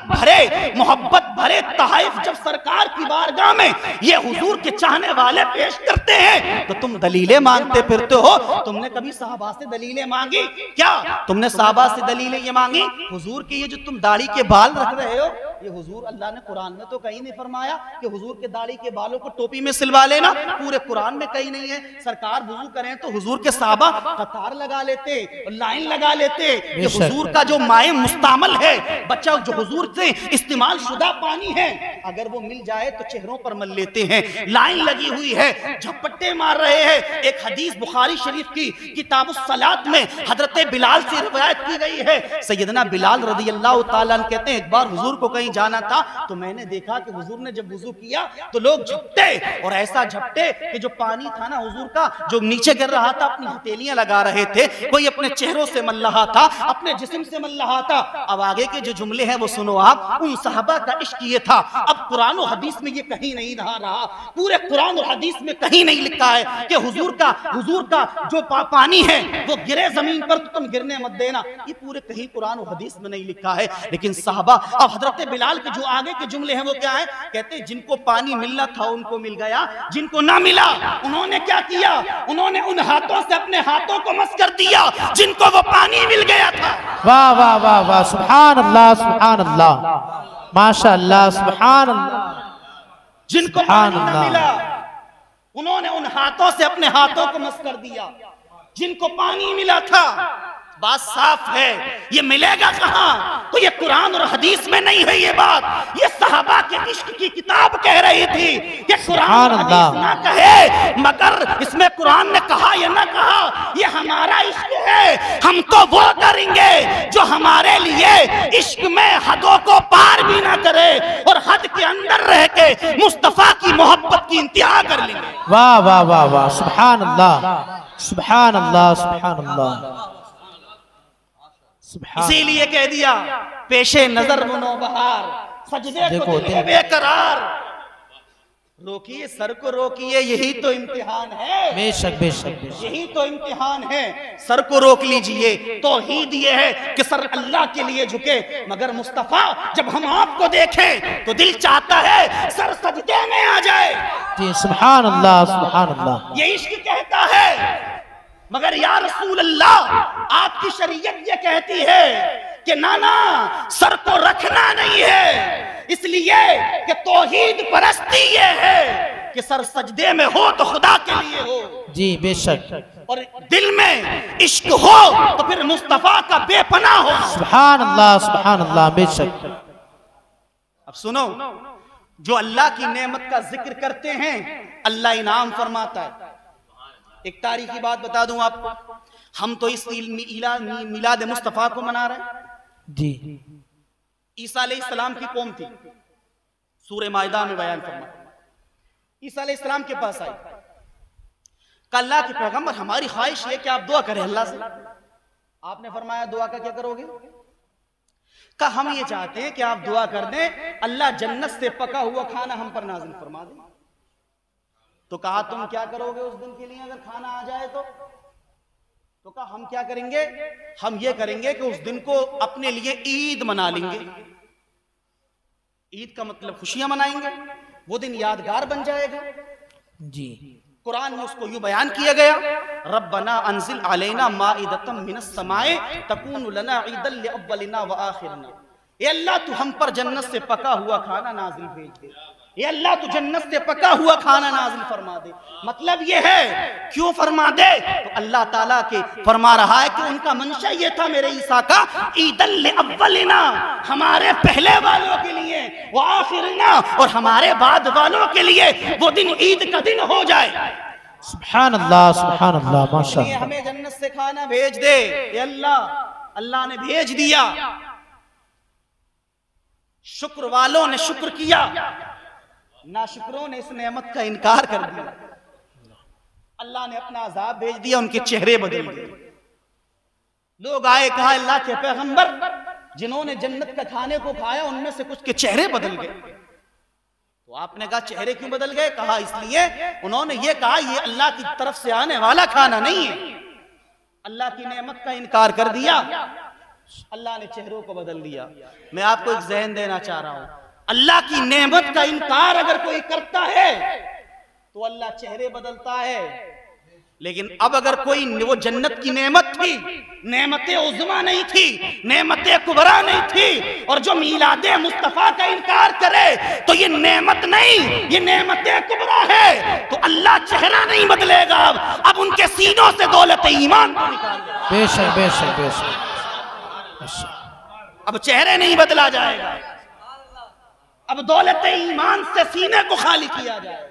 भरे तहाइफ जब सरकार की बारगाह में ये हुजूर के चाहने वाले पेश करते हैं तो तुम दलीलें मांगते फिरते हो। तुमने कभी साहबा से दलीलें मांगी क्या? तुमने साहबा से दलीलें ये मांगी? हुजूर की ये जो तुम दाढ़ी के बाल रख रहे हो, ये हुजूर अल्लाह ने कुरान में तो कहीं नहीं फरमाया कि हुजूर के दाढ़ी के बालों को टोपी में सिलवा लेना। पूरे कुरान में कहीं नहीं है। सरकार वुजू करें तो हुजूर के साहबा कतार लगा लेते, लाइन लगा लेते। ये हुजूर का जो माए मुस्तामल है, बच्चा जो हुजूर से इस्तेमाल शुदा पानी है, अगर वो मिल जाए तो चेहरों पर मल लेते हैं। लाइन लगी हुई है, झपट्टे मार रहे हैं। एक हदीस बुखारी शरीफ की किताबुस सलात में हजरत बिलाल से रिवायत की गई है। सैयदना बिलाल रज़ी अल्लाह तआला अन्हु कहते हैं एक बार हुजूर को कहीं जाना था तो मैंने देखा कि हुजूर ने जब वुजू किया तो लोग झपटे, और ऐसा झपटे कि जो पानी था ना हुजूर का जो नीचे गिर रहा था, अपनी हथेलियां लगा रहे थे। कोई अपने चेहरों से मल रहा था, अपने जिस्म से मल रहा था। अब आगे के जो जुमले हैं वो सुनो आप। उन सहाबा का इश्क ये था। अब कुरान और हदीस में ये कहीं नहीं रहा, पूरे कुरान और हदीस में कहीं नहीं लिखा है कि हुजूर का जो पानी है वो गिरे जमीन पर तो तुम गिरने मत देना। ये पूरे कहीं कुरान और हदीस में नहीं लिखा है। लेकिन सहाबा, अब हजरत बिलाल के जो आगे के जुमले हैं वो क्या है? कहते हैं जिनको पानी मिलना था उनको मिल गया, जिनको ना मिला उन्होंने क्या किया? उन्होंने उन हाथों से अपने हाथों को मस कर दिया जिनको वो पानी मिल गया था। वाह वाह वाह वाह, सुभान अल्लाह, माशाअल्लाह, सुभान अल्लाह। जिनको पानी ना मिला उन्होंने उन हाथों से अपने हाथों को मस कर दिया जिनको पानी मिला था। बात साफ है, ये मिलेगा कहां? तो ये कुरान और हदीस में नहीं है ये बात। ये सहाबा के इश्क की किताब कह रही थी। ये कुरान और हदीस ना कहे, मगर इसमें कुरान ने कहा या ना कहा, ये हमारा इश्क है। हम तो वो करेंगे जो हमारे लिए इश्क में हदों को पार भी ना करे और हद के अंदर रह के मुस्तफा की मोहब्बत की इंतहा कर लेंगे। वाह वाह वाह वाह, सुभान अल्लाह, सुभान अल्लाह, सुभान अल्लाह। इसीलिए कह दिया पेशे नजर मुनोबहार, सजदे को दिल बेकरार। रोकिए सर को रोकिए, यही तो इम्तिहान है। बेशक बेशक बेशक, यही तो इम्तिहान है। सर को रोक लीजिए। तौहीद ये है कि सर अल्लाह के लिए झुके, मगर मुस्तफा जब हम आपको देखें तो दिल चाहता है सर सजदे में आ जाए। जी सुभान अल्लाह, सुभान अल्लाह। ये इश्क कहता है। मगर या रसूल अल्लाह, आपकी शरीयत ये कहती है कि नाना सर को रखना नहीं है, इसलिए कि तौहीद परस्ती ये है कि सर सजदे में हो तो खुदा के लिए हो। जी बेशक। और दिल में इश्क हो तो फिर मुस्तफा का बेपनाह हो। सुभान अल्लाह, बेशक। अब सुनो, जो अल्लाह की नेमत का जिक्र करते हैं अल्लाह इनाम फरमाता है। एक तारीखी बात बता दूं आपको, हम तो इस मिलाद मुस्तफा को मना रहे हैं जी। ईसा अलैहिस्सलाम की कौम थी, सूरह माइदा में बयान फरमाया। ईसा अलैहिस्सलाम के पास आई, कहा अल्लाह के पैगंबर हमारी ख्वाहिश है कि आप दुआ करें अल्लाह से। आपने फरमाया दुआ का क्या करोगे? कहा हम ये चाहते हैं कि आप दुआ कर दें अल्लाह जन्नत से पका हुआ खाना हम पर नाजिल फरमा दे। तो कहा तुम क्या करोगे उस दिन के लिए अगर खाना आ जाए तो कहा हम क्या करेंगे, हम ये करेंगे कि उस दिन को अपने लिए ईद मना लेंगे। ईद का मतलब खुशियां मनाएंगे, वो दिन यादगार बन जाएगा जी। कुरान में उसको यूं बयान किया गया, रब्बना अनजिल अलैना माइदतम मिनस समाए तकूनु लना ईदल लिअव्वलिना व आखिरना। ए अल्लाह तू हम पर जन्नत से पका हुआ खाना नाजिल भेज दे, ए अल्लाह तू जन्नत से पका हुआ खाना नाजिल फरमा दे। मतलब ये है क्यों फरमा दे, तो अल्लाह ताला के फरमा रहा है कि उनका मंशा ये था मेरे ईसा का, ईदल लिअव्वलिना हमारे पहले वालों के लिए, व आखिरना और हमारे बाद वालों के लिए वो दिन ईद का दिन हो जाए। सुभान अल्लाह, सुभान अल्लाह, माशाअल्लाह। हमें जन्नत से खाना भेज दे, ए अल्लाह। अल्लाह ने भेज दिया, शुक्र वालों ने शुक्र किया, नाशुकरों ने इस नेमत का इनकार कर दिया। अल्लाह ने अपना अजाब भेज दिया, उनके चेहरे बदल गए। लोग आए, कहा अल्लाह के पैगंबर जिन्होंने जन्नत का खाने को खाया उनमें से कुछ के चेहरे बदल गए। तो आपने कहा चेहरे क्यों बदल गए? कहा इसलिए उन्होंने ये कहा ये अल्लाह की तरफ से आने वाला खाना नहीं है, अल्लाह की नेमत का इनकार कर दिया, अल्लाह ने चेहरों को बदल दिया। मैं आपको एक ज़हन देना चाह रहा हूं, अल्लाह की नेमत का इनकार अगर कोई करता है तो अल्लाह चेहरे बदलता है। लेकिन अब अगर कोई, वो जन्नत की नेमत थी, नेमत उज़्मा नहीं थी, नेमत कुबरा नहीं थी, और जो मीलादे मुस्तफा का इनकार करे तो ये नेमत नहीं, ये नेमत कुबरा है। तो अल्लाह चेहरा नहीं बदलेगा, अब उनके सीनों से दौलत ईमान को निकाल देगा। बेशक बेशक बेशक। अब चेहरे नहीं बदला जाएगा, अब दौलत ईमान से सीने को खाली किया जाएगा।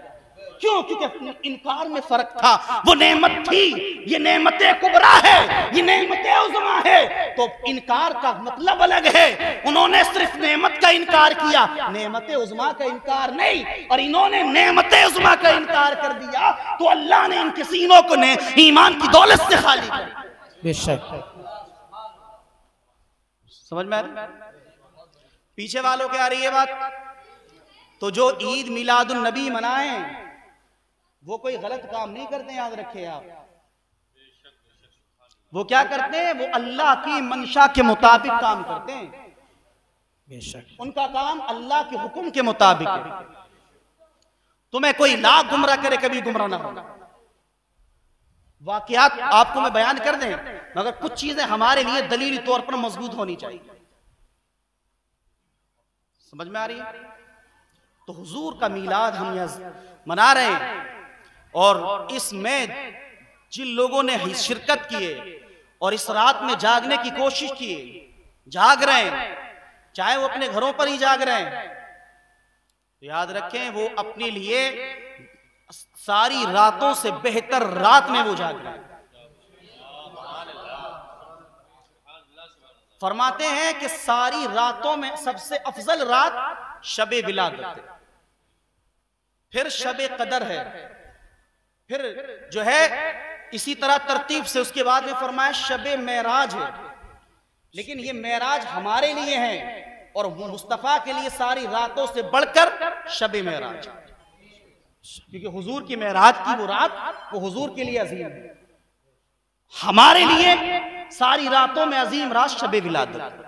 क्यों? क्योंकि इनकार में फर्क था। वो नेमत थी, ये नेमत कुबरा है, ये नेमत उज़्मा है, तो इनकार का मतलब अलग है। उन्होंने सिर्फ नेमत का इनकार किया, नेमत उज़्मा का इनकार नहीं, और इन्होंने नेमत उज़्मा का इनकार कर दिया तो अल्लाह ने इनके सीनों को ईमान की दौलत से खाली कर दिया। बेशक। समझ में आ रही? पीछे वालों के आ रही है बात। तो जो ईद मिलादुन नबी मनाएं वो कोई गलत काम नहीं करते, याद रखें आप। वो क्या करते हैं? वो अल्लाह की मंशा के मुताबिक काम करते हैं। बेशक। उनका काम अल्लाह के हुक्म के मुताबिक है। तुम्हें कोई लाख गुमराह करे कभी गुमराह ना होगा। वाकयात आपको मैं बयान कर दें, मगर कुछ चीजें हमारे लिए दलीली तौर पर मजबूत होनी चाहिए। समझ में आ रही है? तो हुजूर का मीलाद हम यहाँ मना रहे हैं, और इसमें जिन लोगों ने शिरकत किए और इस रात में जागने की कोशिश की, जाग रहे हैं, चाहे वो अपने घरों पर ही जाग रहे हैं, तो याद रखें वो अपने लिए सारी रातों से बेहतर रात में वो जाग रहे हैं। फरमाते हैं कि सारी रातों में सबसे अफजल रात शबे विलादत है, फिर शबे कदर है, फिर जो है इसी तरह तरतीब से उसके बाद में फरमाया शबे मेराज है। लेकिन ये मेराज हमारे लिए है और मुस्तफा के लिए सारी रातों से बढ़कर शबे मेराज, क्योंकि हुजूर की मेराज की वो रात वो हुजूर के लिए अजीम है, हमारे लिए सारी रातों में अजीम रात शबे विलादत।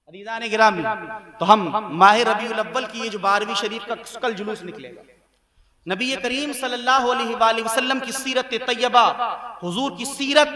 अज़ीज़ान गिरामी, तो हम माह रबीउल अव्वल की ये जो 12वीं शरीफ का कल जुलूस निकलेगा, नबी करीम सल्लल्लाहु अलैहि वसल्लम की सीरत तैयबा, हुजूर की सीरत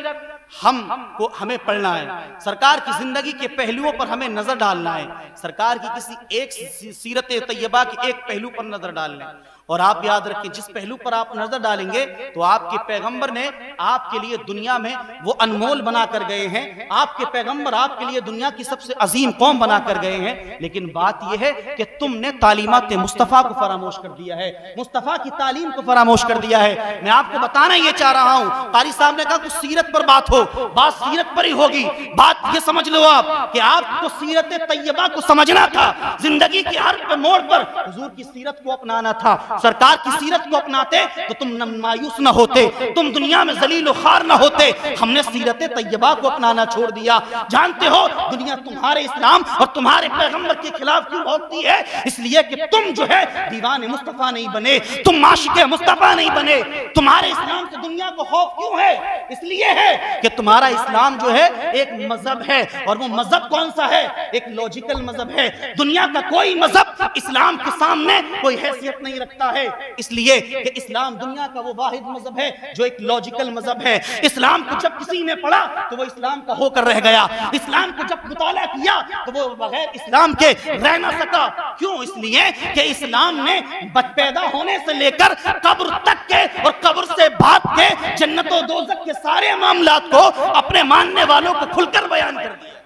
हमें पढ़ना है, सरकार की जिंदगी के पहलुओं पर हमें नजर डालना है, सरकार की किसी एक सीरत तैयबा के एक पहलू पर नजर डालना है, और आप याद रखें, जिस पहलू पर आप नजर डालेंगे तो आपके पैगंबर ने आपके लिए दुनिया में वो अनमोल बना कर गए हैं। आपके पैगंबर आपके लिए दुनिया की सबसे अजीम कौम बना कर गए हैं। लेकिन बात यह है कि तुमने तालीमात मुस्तफ़ा को फरामोश कर दिया है, मुस्तफ़ा की तालीम को फरामोश कर दिया है। मैं आपको बताना ये चाह रहा हूं, कारी साहब ने कहा कुछ सीरत पर बात हो, बात सीरत पर ही होगी। बात ये समझ लो आप कि आपको सीरत तैयबा को समझना था, जिंदगी के हर मोड़ पर हुजूर की सीरत को अपनाना था। सरकार की सीरत को अपनाते तो तुम मायूस न होते, तुम दुनिया में जलील खार न होते। हमने सीरत तैयबा को अपनाना छोड़ दिया। जानते हो दुनिया तुम्हारे इस्लाम और तुम्हारे पैगंबर के खिलाफ क्यों होती है? इसलिए कि तुम जो है दीवाने मुस्तफा नहीं बने, तुम माशिके मुस्तफा नहीं बने। तुम्हारे इस्लाम से दुनिया को खौफ क्यों है? इसलिए है कि तुम्हारा इस्लाम जो है एक मजहब है, और वो मजहब कौन सा है? एक लॉजिकल मजहब है। दुनिया का कोई मजहब इस्लाम के सामने कोई हैसियत नहीं रखता है, इसलिए कि इस्लाम दुनिया का वो वाहिद मजहब है जो एक लॉजिकल मजहब है। इस्लाम को जब किसी ने पढ़ा तो वो इस्लाम का होकर रह गया, इस्लाम को जब मुताला किया तो वो बगैर इस्लाम के रह ना सका। क्यों? इसलिए कि इस्लाम ने पैदा होने से लेकर कब्र तक के और कब्र से भाग के जन्नत और दोज़ख के सारे मामलात को अपने मानने वालों को खुलकर बयान कर दिया।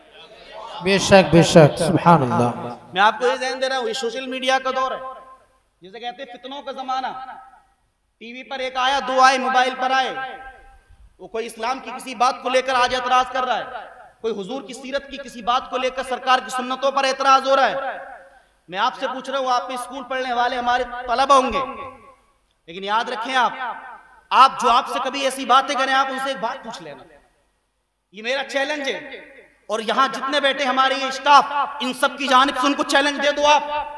बेशक बेशक, सुभान अल्लाह। मैं आपको ये ध्यान दे रहा हूँ, ये सोशल मीडिया का दौर है, जिसे कहते हैं फितनों का जमाना। टीवी पर एक आया, दो आए, मोबाइल पर आए, वो कोई इस्लाम की किसी बात को लेकर आज एतराज कर रहा है, कोई हुजूर की सीरत की किसी बात को लेकर सरकार की सुन्नतों पर एतराज हो रहा है। मैं आपसे पूछ रहा हूं, आप में स्कूल पढ़ने वाले हमारे तलबा होंगे, लेकिन याद रखें आप जो आपसे कभी ऐसी बातें करें, आप उनसे एक बात पूछ लेना। ये मेरा चैलेंज है, और यहां जितने बैठे हमारे ये स्टाफ, इन सब की जानिब से उनको चैलेंज दे दो आप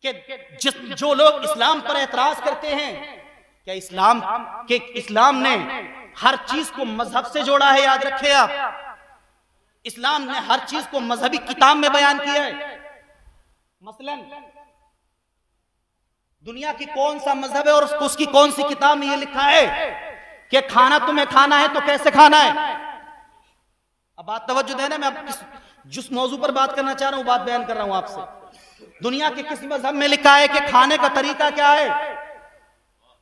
कि जो लोग इस्लाम पर एतराज करते हैं, क्या इस्लाम ने हर चीज को मजहब से जोड़ा है? याद रखे आप, इस्लाम ने हर चीज को मजहबी किताब में बयान किया है। मसलन दुनिया की कौन सा मजहब है और उसकी कौन सी किताब में यह लिखा है कि खाना तुम्हें खाना है तो कैसे खाना है? अब बात तवज्जो देना, मैं जिस मौजू पर बात करना चाह रहा हूं बात बयान कर रहा हूं आपसे। दुनिया के किस मजहब में लिखा है कि खाने का तरीका क्या है?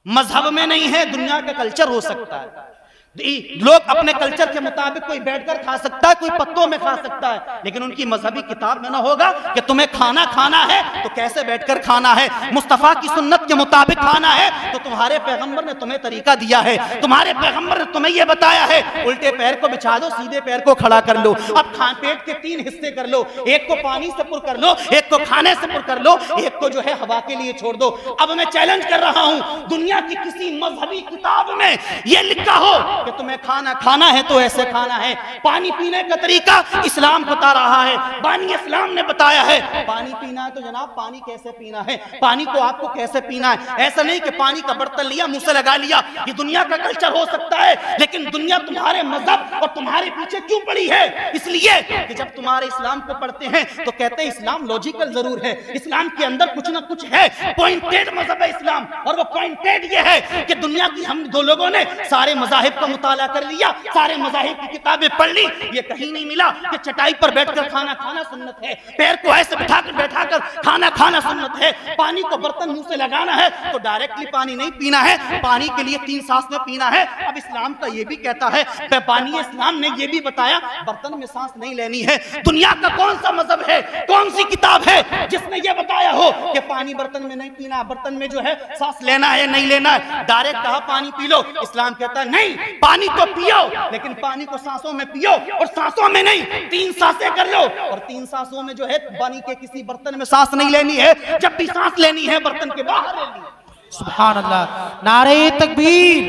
मजहब में नहीं है, दुनिया का कल्चर हो सकता है। लोग अपने कल्चर के मुताबिक कोई बैठकर खा सकता है, कोई पत्तों में खा सकता है, लेकिन उनकी मजहबी किताब में ना होगा कि तुम्हें खाना खाना है तो कैसे बैठकर खाना है। मुस्तफा की सुन्नत के मुताबिक खाना है तो तुम्हारे पैगंबर ने तुम्हें तरीका दिया है, तुम्हारे पैगंबर ने तुम्हें यह बताया है, उल्टे पैर को बिछा दो, सीधे पैर को खड़ा कर लो। अब पेट के 3 हिस्से कर लो, एक को पानी से पुर कर लो, एक को खाने से पुर कर लो, एक को जो है हवा के लिए छोड़ दो। अब मैं चैलेंज कर रहा हूं, दुनिया की किसी मजहबी किताब में यह लिखा हो कि तुम्हें खाना खाना है तो ऐसे खाना है। पानी पीने का तरीका इस्लाम बता रहा है, पानी इस्लाम ने बताया है। पानी पीना है तो जनाब पानी कैसे पीना है, पानी को आपको कैसे पीना है। ऐसा नहीं कि पानी का बर्तन लिया मुंह से लगा लिया, ये दुनिया का कल्चर हो सकता है, लेकिन दुनिया तुम्हारे मजहब और तुम्हारे पीछे क्यों पड़ी है? इसलिए कि जब तुम्हारे इस्लाम को पढ़ते हैं तो कहते हैं इस्लाम लॉजिकल जरूर है, इस्लाम के अंदर कुछ ना कुछ है, पॉइंटेड मजहब है इस्लाम। और वो पॉइंटेड ये है कि दुनिया की हम दो लोगों ने सारे मजाहिब का मुताला कर लिया, सारे मजाहिब की किताबें पढ़ ली, ये कहीं नहीं मिला कि चटाई पर बैठकर खाना खाना सुन्नत है, पैर को ऐसे बैठाकर खाना खाना सुन्नत है, पानी को बर्तन मुंह से लगाना है तो डायरेक्टली पानी नहीं पीना है, पानी के लिए 3 सांस में पीना है। अब इस्लाम का ये भी कहता है, पानी इस्लाम ने ये भी बताया बर्तन में सांस नहीं लेनी है। दुनिया का कौन सा मजहब है, कौन सी किताब है जिसने ये बताया हो कि पानी बर्तन में नहीं पीना, बर्तन में जो है सांस लेना है नहीं लेना है? डायरेक्ट कहा पानी पी लो, इस्लाम कहता है नहीं, पानी तो पियो, लेकिन पानी को सांसों में पियो, और सांसों में नहीं 3 सांसें कर लो, और 3 सांसों में जो है पानी के किसी बर्तन में सांस नहीं लेनी है, जब भी सांस लेनी है बर्तन के बाहर लेनी है। सुभान अल्लाह। नारे तकबीर,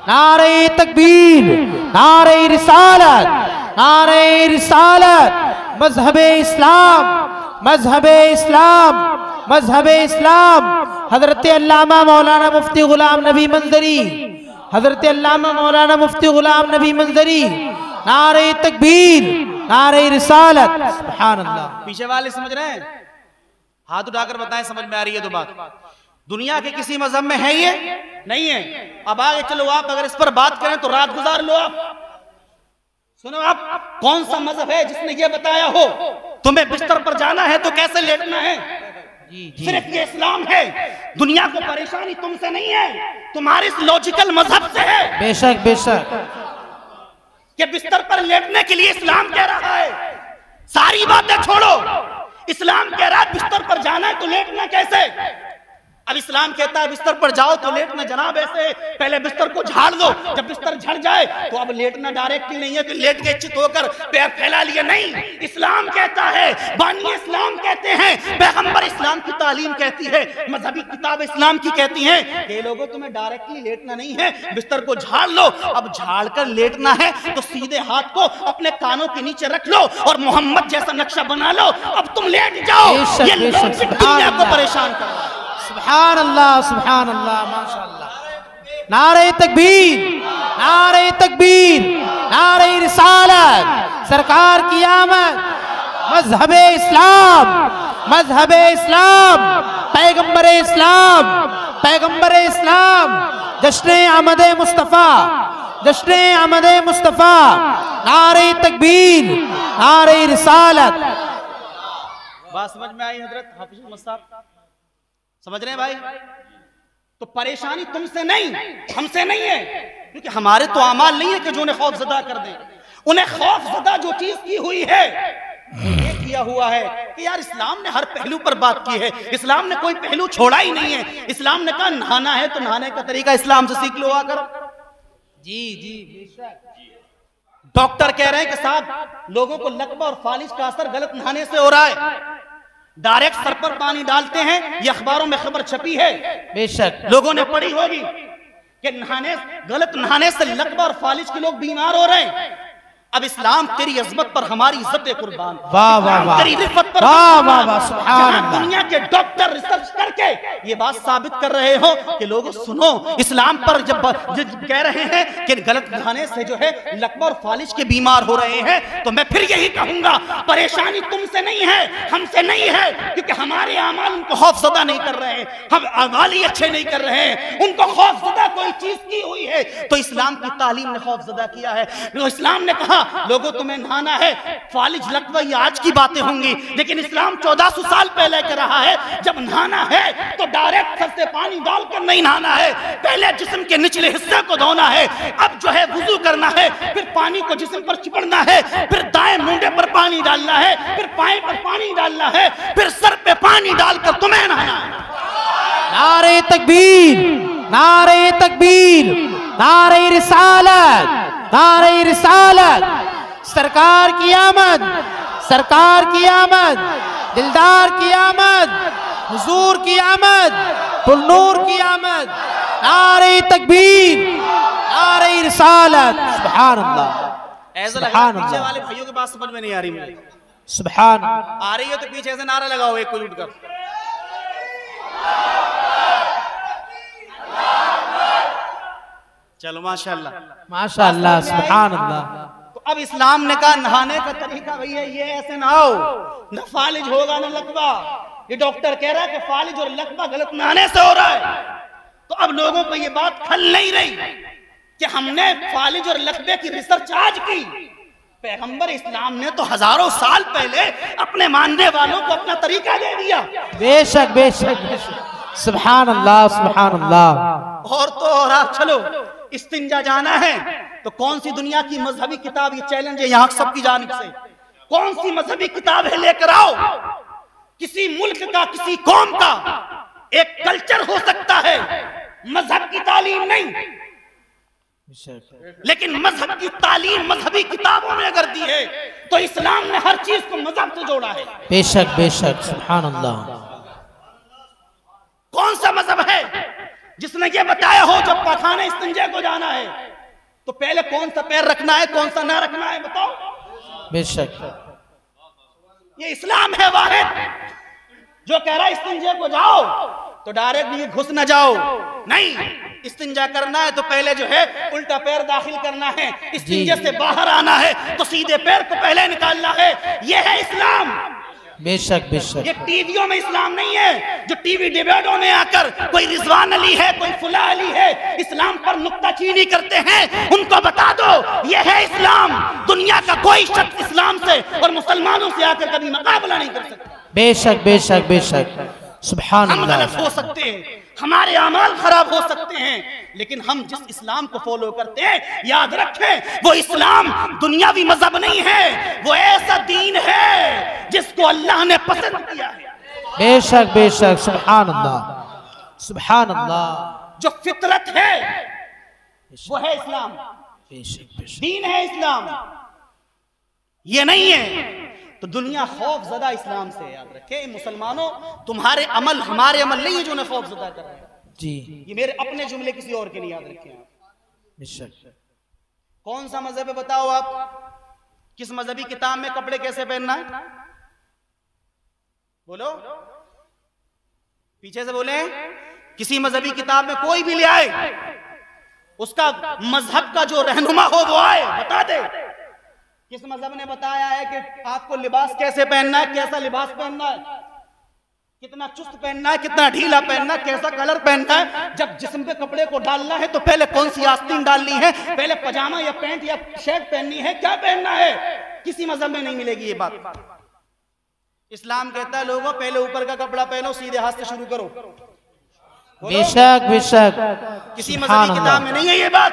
नारे तकबीर, नारे रिसालत, नारे रिसालत। मजहबे इस्लाम, मजहबे इस्लाम, मजहबे इस्लाम। हजरत अल्लामा मौलाना मुफ्ती गुलाम नबी मंजरी, हजरत अल्लामा मौलाना मुफ्ती गुलाम नबी मंजरी। नारे तकबीर, नारे रिसालत। सुभान अल्लाह। पीछे वाले समझ रहे हैं? हाथ उठाकर बताएं समझ में आ रही है तो बात। दुनिया के किसी मजहब में है ये नहीं है। अब आगे चलो, आप अगर इस पर बात करें तो रात गुजार लो। आप सुनो, आप कौन सा मजहब है जिसने ये बताया हो तुम्हें बिस्तर पर जाना है तो कैसे लेटना है? सिर्फ ये इस्लाम है। दुनिया को परेशानी तुमसे नहीं है, तुम्हारे इस लॉजिकल मजहब से है। बेशक बेशक। कि बिस्तर पर लेटने के लिए इस्लाम कह रहा है, सारी बातें छोड़ो। इस्लाम कह रहा है बिस्तर पर जाना है तो लेटना कैसे? अब इस्लाम कहता है बिस्तर पर जाओ तो लेटना जनाब ऐसे, पहले बिस्तर को झाड़ दो, जब बिस्तर झड़ जाए तो अब लेटना डायरेक्टली नहीं है कि लेट के चित होकर पैर फैला लिए, नहीं। इस्लाम कहता है, बानी इस्लाम कहते हैं, पैगंबर इस्लाम की तालीम कहती है, मजहबी किताब इस्लाम की कहती है कि लोगों तुम्हें डायरेक्टली लेटना नहीं है, बिस्तर को झाड़ लो। अब झाड़ कर लेटना है तो सीधे हाथ को अपने कानों के नीचे रख लो और मोहम्मद जैसा नक्शा बना लो, अब तुम लेट जाओ। ये लॉजिक दुनिया को परेशान कर रहा है। सुभान अल्लाह, माशाअल्लाह। नारे तकबीर, नारे तकबीर, नारे रिसालत, सरकार की आमद, मजहबे इस्लाम, मजहबे इस्लाम, पैगंबरे इस्लाम, पैगंबरे इस्लाम, जश्न आमदे मुस्तफ़ा, जश्न आमदे मुस्तफ़ा, नारे तकबीर, नारे रिसालत। बात समझ में आई हजरत हाफिज अहमद साहब? समझ रहे हैं भाई? तो परेशानी तुमसे नहीं, हमसे नहीं है, क्योंकि हमारे तो अमाल नहीं है कि जो उन्हें खौफजदा कर दें। उन्हें खौफजदा जो चीज की हुई है ये किया हुआ है कि यार इस्लाम ने हर पहलू पर बात की है, इस्लाम ने कोई पहलू छोड़ा ही नहीं है। इस्लाम ने कहा नहाना है तो नहाने का तरीका इस्लाम से सीख लो आकर। जी जी। डॉक्टर कह रहे हैं कि साहब लोगों को लकवा और फालिज का असर गलत नहाने से हो रहा है, डायरेक्ट सर पर पानी डालते हैं, ये अखबारों में खबर छपी है, बेशक लोगों ने पढ़ी होगी कि गलत नहाने से लकवा और फालिज के लोग बीमार हो रहे हैं। अब इस्लाम तेरी अजमत पर हमारी इज्जत कुर्बान, वाह वाह वाह, तेरी रिफत पर वाह वाह वाह, सुभान अल्लाह। दुनिया के डॉक्टर रिसर्च करके ये बात साबित कर रहे हो कि लोगों सुनो, इस्लाम पर जब कह रहे हैं कि गलत नहाने से जो है लकवा और फालिज के बीमार हो रहे हैं, तो मैं फिर यही कहूंगा परेशानी तुमसे नहीं है, हमसे नहीं है, क्योंकि हमारे अमाल उनको खौफजदा नहीं कर रहे हैं, हम अमाल ही अच्छे नहीं कर रहे हैं। उनको खौफजदा कोई चीज की हुई है तो इस्लाम की तालीम ने खौफजदा किया है। इस्लाम ने कहा लोगों तुम्हें नहाना है, फालिज लकवा ये आज की बातें होंगी, लेकिन इस्लाम 1400 साल पहले कह रहा है जब नहाना है तो डायरेक्ट सर से पानी डालकर नहीं नहाना है, पहले जिस्म के निचले हिस्से को धोना है, अब जो है वुजू करना है, फिर पानी को जिस्म पर चिपड़ना है, फिर दाएं मूंढे पर पानी डालना है, फिर पाए पर पानी डालना है, फिर सर पे पानी डालकर तुम्हें नहाना है। नारे तकबीर, नारे तकबीर, नारे रिसालत, नारे रिसालत, सरकार की आमद, सरकार की आमद, दिलदार की आमद, हुजूर की आमद, पुरनूर की आमद, नारे तकबीर, नारे रिसालत। सुभान अल्लाह, ऐसा लग सुभान रहा है पीछे अल्लाह, वाले भाइयों की बात समझ में नहीं आ रही मुझे। सुभान। आ रही है तो पीछे ऐसे नारा लगाओ एक कोई उठकर। चलो माशाल्लाह, माशाअल्लाह, सुभान अल्लाह। तो अब इस्लाम ने कहा नहाने का तरीका भैया ये ऐसे नहाओ, न फालिज होगा न लकवा। ये डॉक्टर कह रहा है कि फालिज और लकवा गलत नहाने से हो रहा है। तो अब लोगों को ये बात खल नहीं रही कि हमने फालिज और लकवे की रिसर्च आज की। पैगंबर इस्लाम ने तो हजारों साल पहले अपने मानने वालों को अपना तरीका दे दिया। बेशक बेशक बेशक, सुभान अल्लाह, सुभान अल्लाह। और तो और आप चलो इस्तिंजा जाना है तो कौन सी दुनिया की मजहबी किताब, ये चैलेंज है यहाँ सबकी जानिब से, कौन सी मजहबी किताब है लेकर आओ। किसी मुल्क का, किसी कौम का एक कल्चर हो सकता है, मजहब की तालीम नहीं, लेकिन मजहब की तालीम मजहबी किताबों में अगर दी है तो इस्लाम ने हर चीज को मजहब से जोड़ा है। बेशक बेशक, सुभान अल्लाह। कौन सा मजहब है जिसने ये बताया हो जब पखाने इस्तिंजे को जाना है तो पहले कौन सा पैर रखना है, कौन सा ना रखना है, बताओ। बेशक ये इस्लाम है वाहिद जो कह रहा है इस्तिंजे को जाओ तो डायरेक्ट ये घुस ना जाओ, नहीं, इस्तिंजा करना है तो पहले जो है उल्टा पैर दाखिल करना है, इस्तिंजे से बाहर आना है तो सीधे पैर को पहले निकालना है। ये है इस्लाम। बेशक बेशक। ये टीवियों में इस्लाम नहीं है जो टीवी डिबेटों में आकर कोई रिजवान अली है, कोई फुला अली है, इस्लाम पर नुक्ताचीनी करते हैं, उनको बता दो ये है इस्लाम। दुनिया का कोई शख्स इस्लाम से और मुसलमानों से आकर कभी मुकाबला नहीं कर सकता। बेशक बेशक बेशक, सुभान हम अल्लाह। गलत हो सकते हैं, हमारे अमाल खराब हो सकते हैं, लेकिन हम जिस इस्लाम को फॉलो करते हैं, याद रखें वो इस्लाम दुनियावी मजहब नहीं है, वो ऐसा दीन है जिसको अल्लाह ने पसंद किया है। बेशक बेशक, सुभान अल्लाह सुभान अल्लाह। जो फितरत है वो है इस्लाम, बेशक बेशक, दीन है इस्लाम, ये नहीं है तो दुनिया खौफ ज़दा इस्लाम से। याद रखें मुसलमानों, तुम्हारे अमल हमारे अमल नहीं है जो उन्हें खौफ ज़दा कर रहे हैं जी ये मेरे अपने जुमले, किसी और के नहीं। याद रखें आप बेशक। कौन सा मजहब है बताओ आप, किस मजहबी किताब में कपड़े कैसे पहनना है? बोलो, पीछे से बोले। किसी मजहबी किताब में कोई भी ले आए, उसका मजहब का जो रहनुमा हो वो आए बता दे किस मजहब ने बताया है कि आपको लिबास कैसे पहनना है, कैसा लिबास पहनना है, कितना चुस्त पहनना है, कितना ढीला पहनना है, कैसा कलर पहनना है। जब जिस्म पे कपड़े को डालना है तो पहले कौन सी आस्तीन डालनी है, पहले पजामा या पैंट या शर्ट पहननी है, क्या पहनना है, किसी मजहब में नहीं मिलेगी ये बात। इस्लाम कहता है लोगों पहले ऊपर का कपड़ा पहनो, सीधे हाथ से शुरू करो। बेशक बेशक, किसी मजहबी किताब में नहीं है ये बात।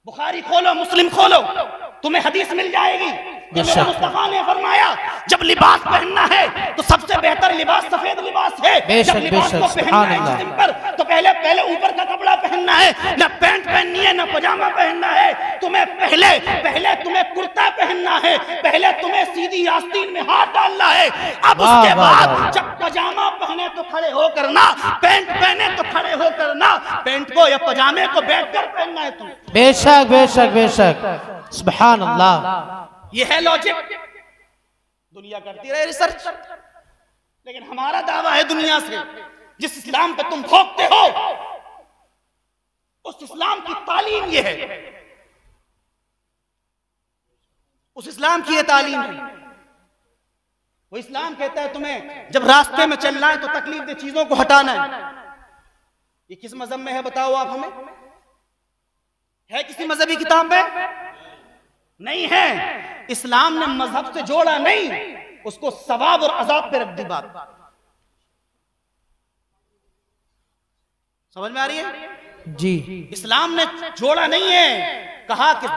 बुखारी खोलो, मुस्लिम खोलो, तुम्हें हदीस मिल जाएगी कि मेरे मुस्तफा ने फरमाया जब लिबास पहनना है तो सबसे बेहतर लिबास सफेद लिबास है। जब लिबास को पहनना है जिस्म पर तो पहले ऊपर का कपड़ा पहनना है, ना पैंट पहननी है ना पजामा पहनना है। तुम्हें पहले तुम्हें कुर्ता पहनना है, पहले तुम्हें सीधी आस्तीन में हाथ डालना है। अब उसके बाद जब पजामा पहने तो खड़े हो करना, पैंट पहने तो खड़े हो करना, पैंट को या पजामे को बैठकर पहनना है तुम। बेशक बेशक बेशक, सुभान अल्लाह। ये है लॉजिक। दुनिया करती रहे रिसर्च, लेकिन हमारा दावा है दुनिया से, जिस इस्लाम पे तुम भोगते हो उस इस्लाम की तालीम ये है, उस इस्लाम की ये तालीम है। वो इस्लाम कहता है तुम्हें जब रास्ते में चलना है तो तकलीफ दे चीजों को हटाना है। ये किस मजहब में है बताओ आप हमें? है किसी मजहबी किताब में? नहीं है। इस्लाम ने मजहब से जोड़ा नहीं, उसको सवाब और अजाब पे रख दी बात। समझ में आ रही है जी? इस्लाम ने जोड़ा नहीं है, कहा कि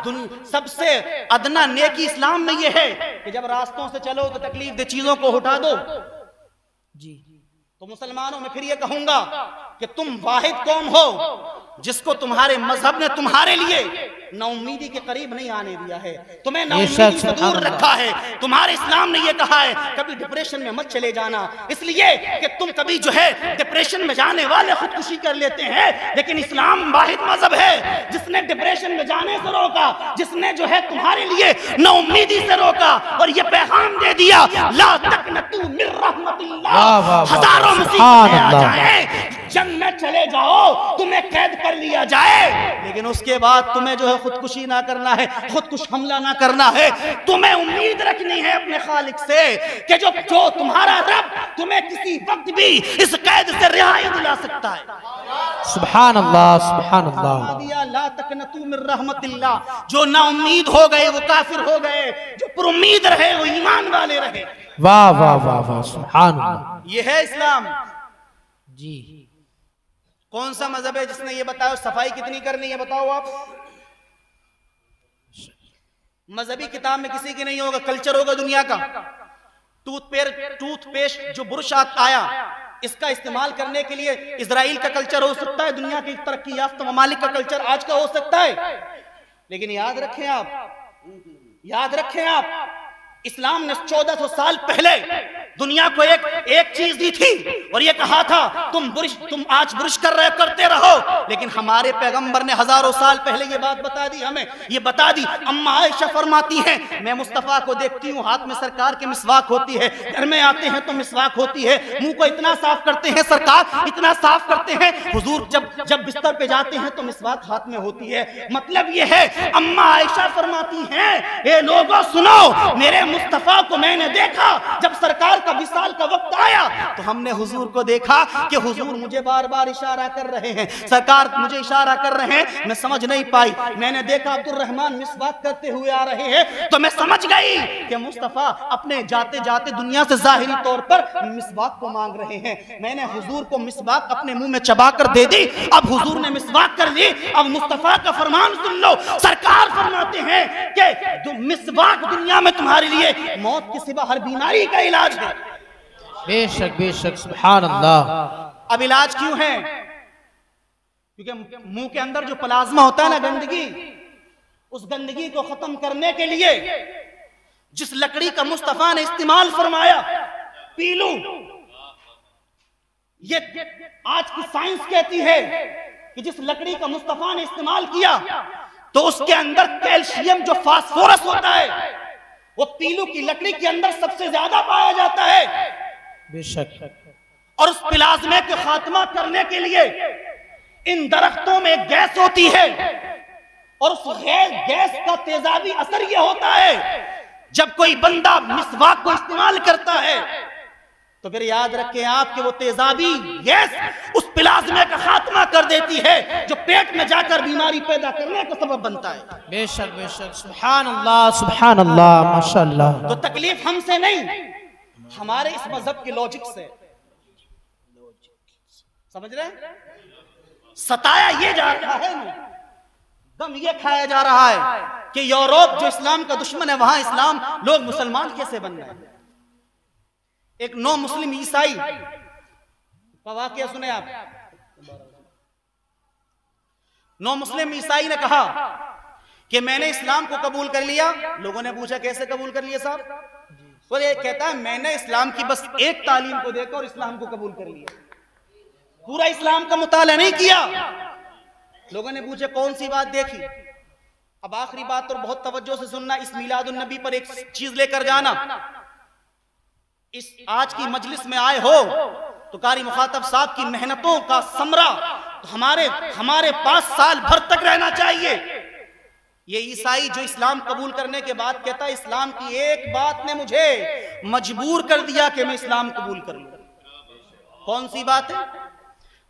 सबसे अदना नेकी इस्लाम में यह है कि जब रास्तों से चलो तो तकलीफ दे चीजों को हटा दो जी। तो मुसलमानों में फिर ये कहूंगा कि तुम वाहिद कौम हो जिसको तुम्हारे मजहब ने तुम्हारे लिए नाउम्मीदी के करीब नहीं आने दिया है, तुम्हें नाउम्मीदी से दूर रखा है। तुम्हारे इस्लाम ने ये कहा है कभी डिप्रेशन में मत चले जाना, इसलिए कि तुम कभी जो है डिप्रेशन में जाने वाले खुदकुशी कर लेते हैं। लेकिन इस्लाम वाहिद मजहब है जिसने डिप्रेशन में जाने से रोका, जिसने जो है तुम्हारे लिए नाउम्मीदी से रोका और ये पैगाम दे दिया ला तकनतू मिन रहमतिल्लाह। हजारों मुसीबतें आ जाएं, जंग में चले जाओ, तुम्हें कैद कर लिया जाए, लेकिन उसके बाद तुम्हें जो है खुदकुशी ना करना है, खुदकुश हमला ना करना है। तुम्हें उम्मीद रखनी है अपने खालिक से कि जो तुम्हारा रब तुम्हें किसी वक्त भी इस कैद से रिहाई दिला सकता है। सुभान अल्लाह सुभान अल्लाह। ला तकनतू मिन रहमतिल्लाह। जो ना उम्मीद हो गए वो काफिर हो गए, जो पुरुम्मीद रहे वो ईमान वाले रहे। वाह वाह वाह वाह, सुभान अल्लाह। ये है इस्लाम जी। कौन सा मजहब है जिसने ये बताया सफाई कितनी करनी है बताओ आप? मजहबी किताब में किसी की नहीं होगा, कल्चर होगा दुनिया का। टूथपेस्ट जो बुरुश आया इसका इस्तेमाल करने के लिए इजराइल का कल्चर हो सकता है, दुनिया की तरक्की याफ्ता ममालिक का कल्चर आज का हो सकता है। लेकिन याद रखें आप इस्लाम ने 1400 साल पहले दुनिया को एक चीज दी थी और ये कहा था तुम आज बुरुश करते रहो। लेकिन हमारे पैगंबर ने हजारों साल पहले ये बात बता दी, हमें ये बता दी। अम्मा आयशा फरमाती हैं मैं मुस्तफा को देखती हूँ हाथ में सरकार के मिसवाक होती है, घर में आते हैं तो मिसवाक होती है, मुंह को इतना साफ करते हैं सरकार, इतना साफ करते हैं हुजूर, जब बिस्तर पे जाते हैं तो मिसवाक हाथ में होती है। मतलब ये है अम्मा आयशा फरमाती हैं ये लोगों सुनो, मेरे मुस्तफा को मैंने देखा जब सरकार का विसाल का वक्त आया तो हमने हुजूर को देखा कि हुजूर मुझे बार बार इशारा कर रहे हैं, सरकार मुझे इशारा कर रहे हैं, मैं समझ नहीं पाई। मैंने देखा अब्दुल रहमान मिसवाक करते हुए आ रहे हैं तो मैं समझ गई कि मुस्तफा अपने जाते जाते दुनिया से जाहिरी तौर पर मिसवाक को मांग रहे हैं। मैंने हुजूर को मिसवाक अपने मुंह में चबाकर दे दी। अब हुजूर ने मिसवाक कर ली। अब मुस्तफा का फरमान सुन लो, सरकार फरमाते हैं कि मिसवाक दुनिया में तुम्हारे लिए मौत के सिवा हर बीमारी का इलाज है। बेशक बेशक, सुभान अल्लाह। अब इलाज क्यों है? क्योंकि मुंह के अंदर जो प्लाज्मा होता है ना, गंदगी, उस गंदगी को खत्म करने के लिए जिस लकड़ी का मुस्तफा ने इस्तेमाल फरमाया, पीलू, ये आज की साइंस कहती है कि जिस लकड़ी का मुस्तफा ने इस्तेमाल किया तो उसके अंदर कैल्शियम जो फास्फोरस होता है वो पीलू की लकड़ी के अंदर सबसे ज्यादा पाया जाता है। बेशक। और उस प्लाज्मा को खात्मा करने के लिए इन दरख्तों में गैस होती है और उस गैस का तेजाबी असर यह होता है जब कोई बंदा मिसवाक को इस्तेमाल करता है तो फिर याद रखें आप कि वो तेजाबी गैस उस प्लाज्मा का खात्मा कर देती है जो पेट में जाकर बीमारी पैदा करने का सबब बनता है। बेशक बेशक, सुभान अल्लाह सुभान अल्लाह, माशाअल्लाह। तो तकलीफ हमसे नहीं, हमारे इस मजहब के लॉजिक से, समझ रहे हैं? सताया ये जा रहा है, गम ये खाया जा रहा है कि यूरोप जो इस्लाम का दुश्मन है वहां इस्लाम लोग मुसलमान कैसे बन रहे हैं। एक नौ मुस्लिम ईसाई का वाकया सुने आप। नौ मुस्लिम ईसाई ने कहा कि मैंने इस्लाम को कबूल कर लिया। लोगों ने पूछा कैसे कबूल कर लिया साहब? तो ये कहता है मैंने इस्लाम की बस एक तालीम को देखा और इस्लाम को कबूल कर लिया, पूरा इस्लाम का मुताला नहीं किया। लोगों ने पूछा कौन सी बात देखी? अब आखिरी बात और बहुत तवज्जो से सुनना, इस मिलादुन नबी पर एक चीज लेकर जाना। इस आज की मजलिस में आए हो तो कारी मुखातब साहब की मेहनतों का समरा तो हमारे पास साल भर तक रहना चाहिए। ये ईसाई जो इस्लाम कबूल करने के बाद कहता है इस्लाम की एक बात ने मुझे मजबूर कर दिया कि मैं इस्लाम कबूल कर लूं। कौन सी बात है?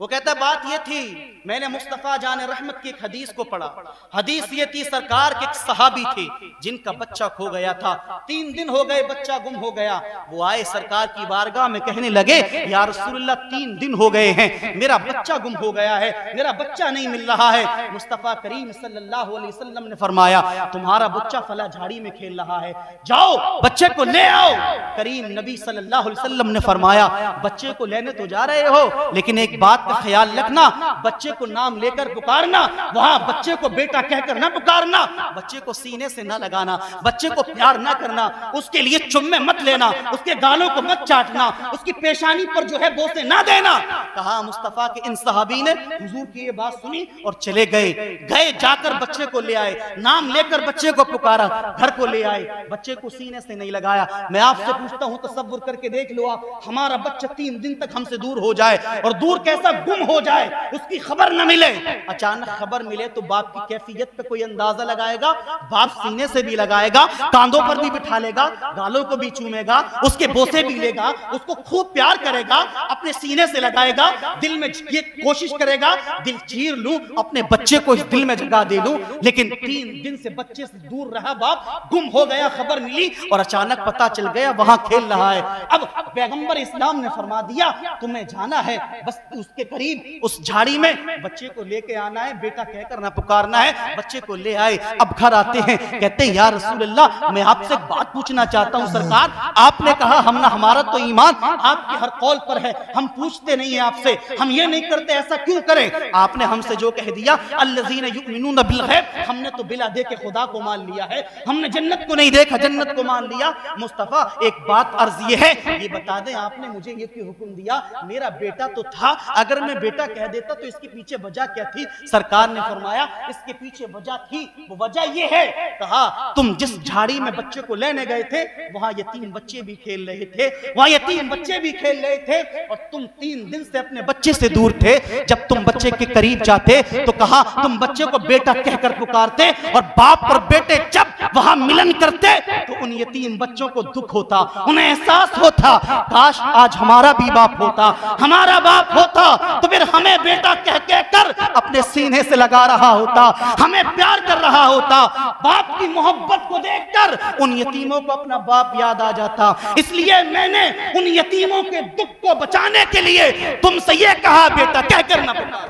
वो कहता है बात ये थी, मैंने मुस्तफा जान रहमत की एक हदीस को पढ़ा। हदीस ये थी, सरकार के एक सहाबी थे जिनका बच्चा खो गया था, 3 दिन हो गए बच्चा गुम हो गया। वो आए सरकार की बारगाह में कहने लगे या रसूलुल्लाह 3 दिन हो गए हैं मेरा बच्चा गुम हो गया है, मेरा बच्चा नहीं मिल रहा है। मुस्तफा करीम सल्लल्लाहु अलैहि वसल्लम ने फरमाया तुम्हारा बच्चा फला झाड़ी में खेल रहा है, जाओ बच्चे को ले आओ। करीम नबी सल्लल्लाहु अलैहि वसल्लम ने फरमाया बच्चे को लेने तो जा रहे हो लेकिन एक बात ख्याल रखना, बच्चे को नाम लेकर पुकारना, वहां बच्चे को बेटा कहकर ना पुकारना, बच्चे को सीने से ना लगाना, बच्चे को प्यार ना करना, उसके लिए चुम्मे मत लेना, उसके गालों को मत चाटना, उसकी पेशानी पर जो है बोसे ना देना। कहा मुस्तफा के इन सहाबी ने हुजूर की ये बात सुनी और चले गए जाकर बच्चे को ले आए, नाम लेकर बच्चे को पुकारा, घर को ले आए, बच्चे को सीने से नहीं लगाया। मैं आपसे पूछता हूं, तसव्वुर करके देख लो आप, हमारा बच्चा 3 दिन तक हमसे दूर हो जाए और दूर कैसा गुम हो जाए, उसकी खबर न मिले, अचानक खबर मिले तो बाप की कैफियत पे कोई अंदाजा लगाएगा? बाप सीने से भी लगाएगा, कांधों पर भी बिठा लेगा, गालों को भी चूमेगा, उसके बोसे भी लेगा, उसको खूब प्यार करेगा, अपने सीने से लगाएगा, दिल में ये कोशिश करेगा दिल चीर लूं, अपने बच्चे को इस दिल में जगह दे दूं। लेकिन 3 दिन से बच्चे से दूर रहा बाप, गुम हो गया, खबर मिली और अचानक पता चल गया वहां खेल रहा है। अब पैगंबर इस्लाम ने फरमा दिया तुम्हें जाना है, बस उसके करीब उस झाड़ी में बच्चे को लेके आना है, बेटा कहकर ना पुकारना है। बच्चे को ले आए, अब घर आते हैं, कहते हैं या रसूलल्लाह मैं आपसे एक बात पूछना चाहता हूं सरकार, आपने कहा हमारा तो ईमान आपके हर कौल पर है, हम पूछते नहीं है आपसे, हम ये नहीं करते, ऐसा क्यों करें? आपने हमसे जो कह दिया अल्लज़ीना युमिनूना बिल गैब, हमने तो बिला देखे खुदा को मान लिया है, हमने जन्नत को नहीं देखा जन्नत को मान लिया। मुस्तफा एक बात अर्ज ये है, ये बता दें आपने मुझे ये क्यों हुक्म दिया? मेरा बेटा तो था, अगर मैं बेटा कह देता तो इसके पीछे वजह क्या थी? सरकार ने फरमाया इसके पीछे वजह थी, वो वजह ये है, कहा तुम जिस झाड़ी में बच्चे को लेने गए थे वहां यतीम बच्चे भी खेल रहे थे, वहां यतीम बच्चे भी खेल रहे थे और तुम 3 दिन से अपने बच्चे से दूर थे। जब तुम बच्चे के करीब जाते तो कहा तुम बच्चे को बेटा कहकर पुकारते और बाप और बेटे जब वहां मिलन करते तो उन यतीम बच्चों को दुख होता, उन्हें एहसास होता काश आज हमारा भी बाप होता, हमारा बाप होता तो फिर हमें बेटा कह कह कर अपने सीने से लगा रहा होता, हमें प्यार कर रहा होता। बाप की मोहब्बत को देखकर उन यतीमों को अपना बाप याद आ जाता। इसलिए मैंने उन यतीमों के दुख को बचाने के लिए तुमसे ये कहा बेटा कहकर ना पुकार।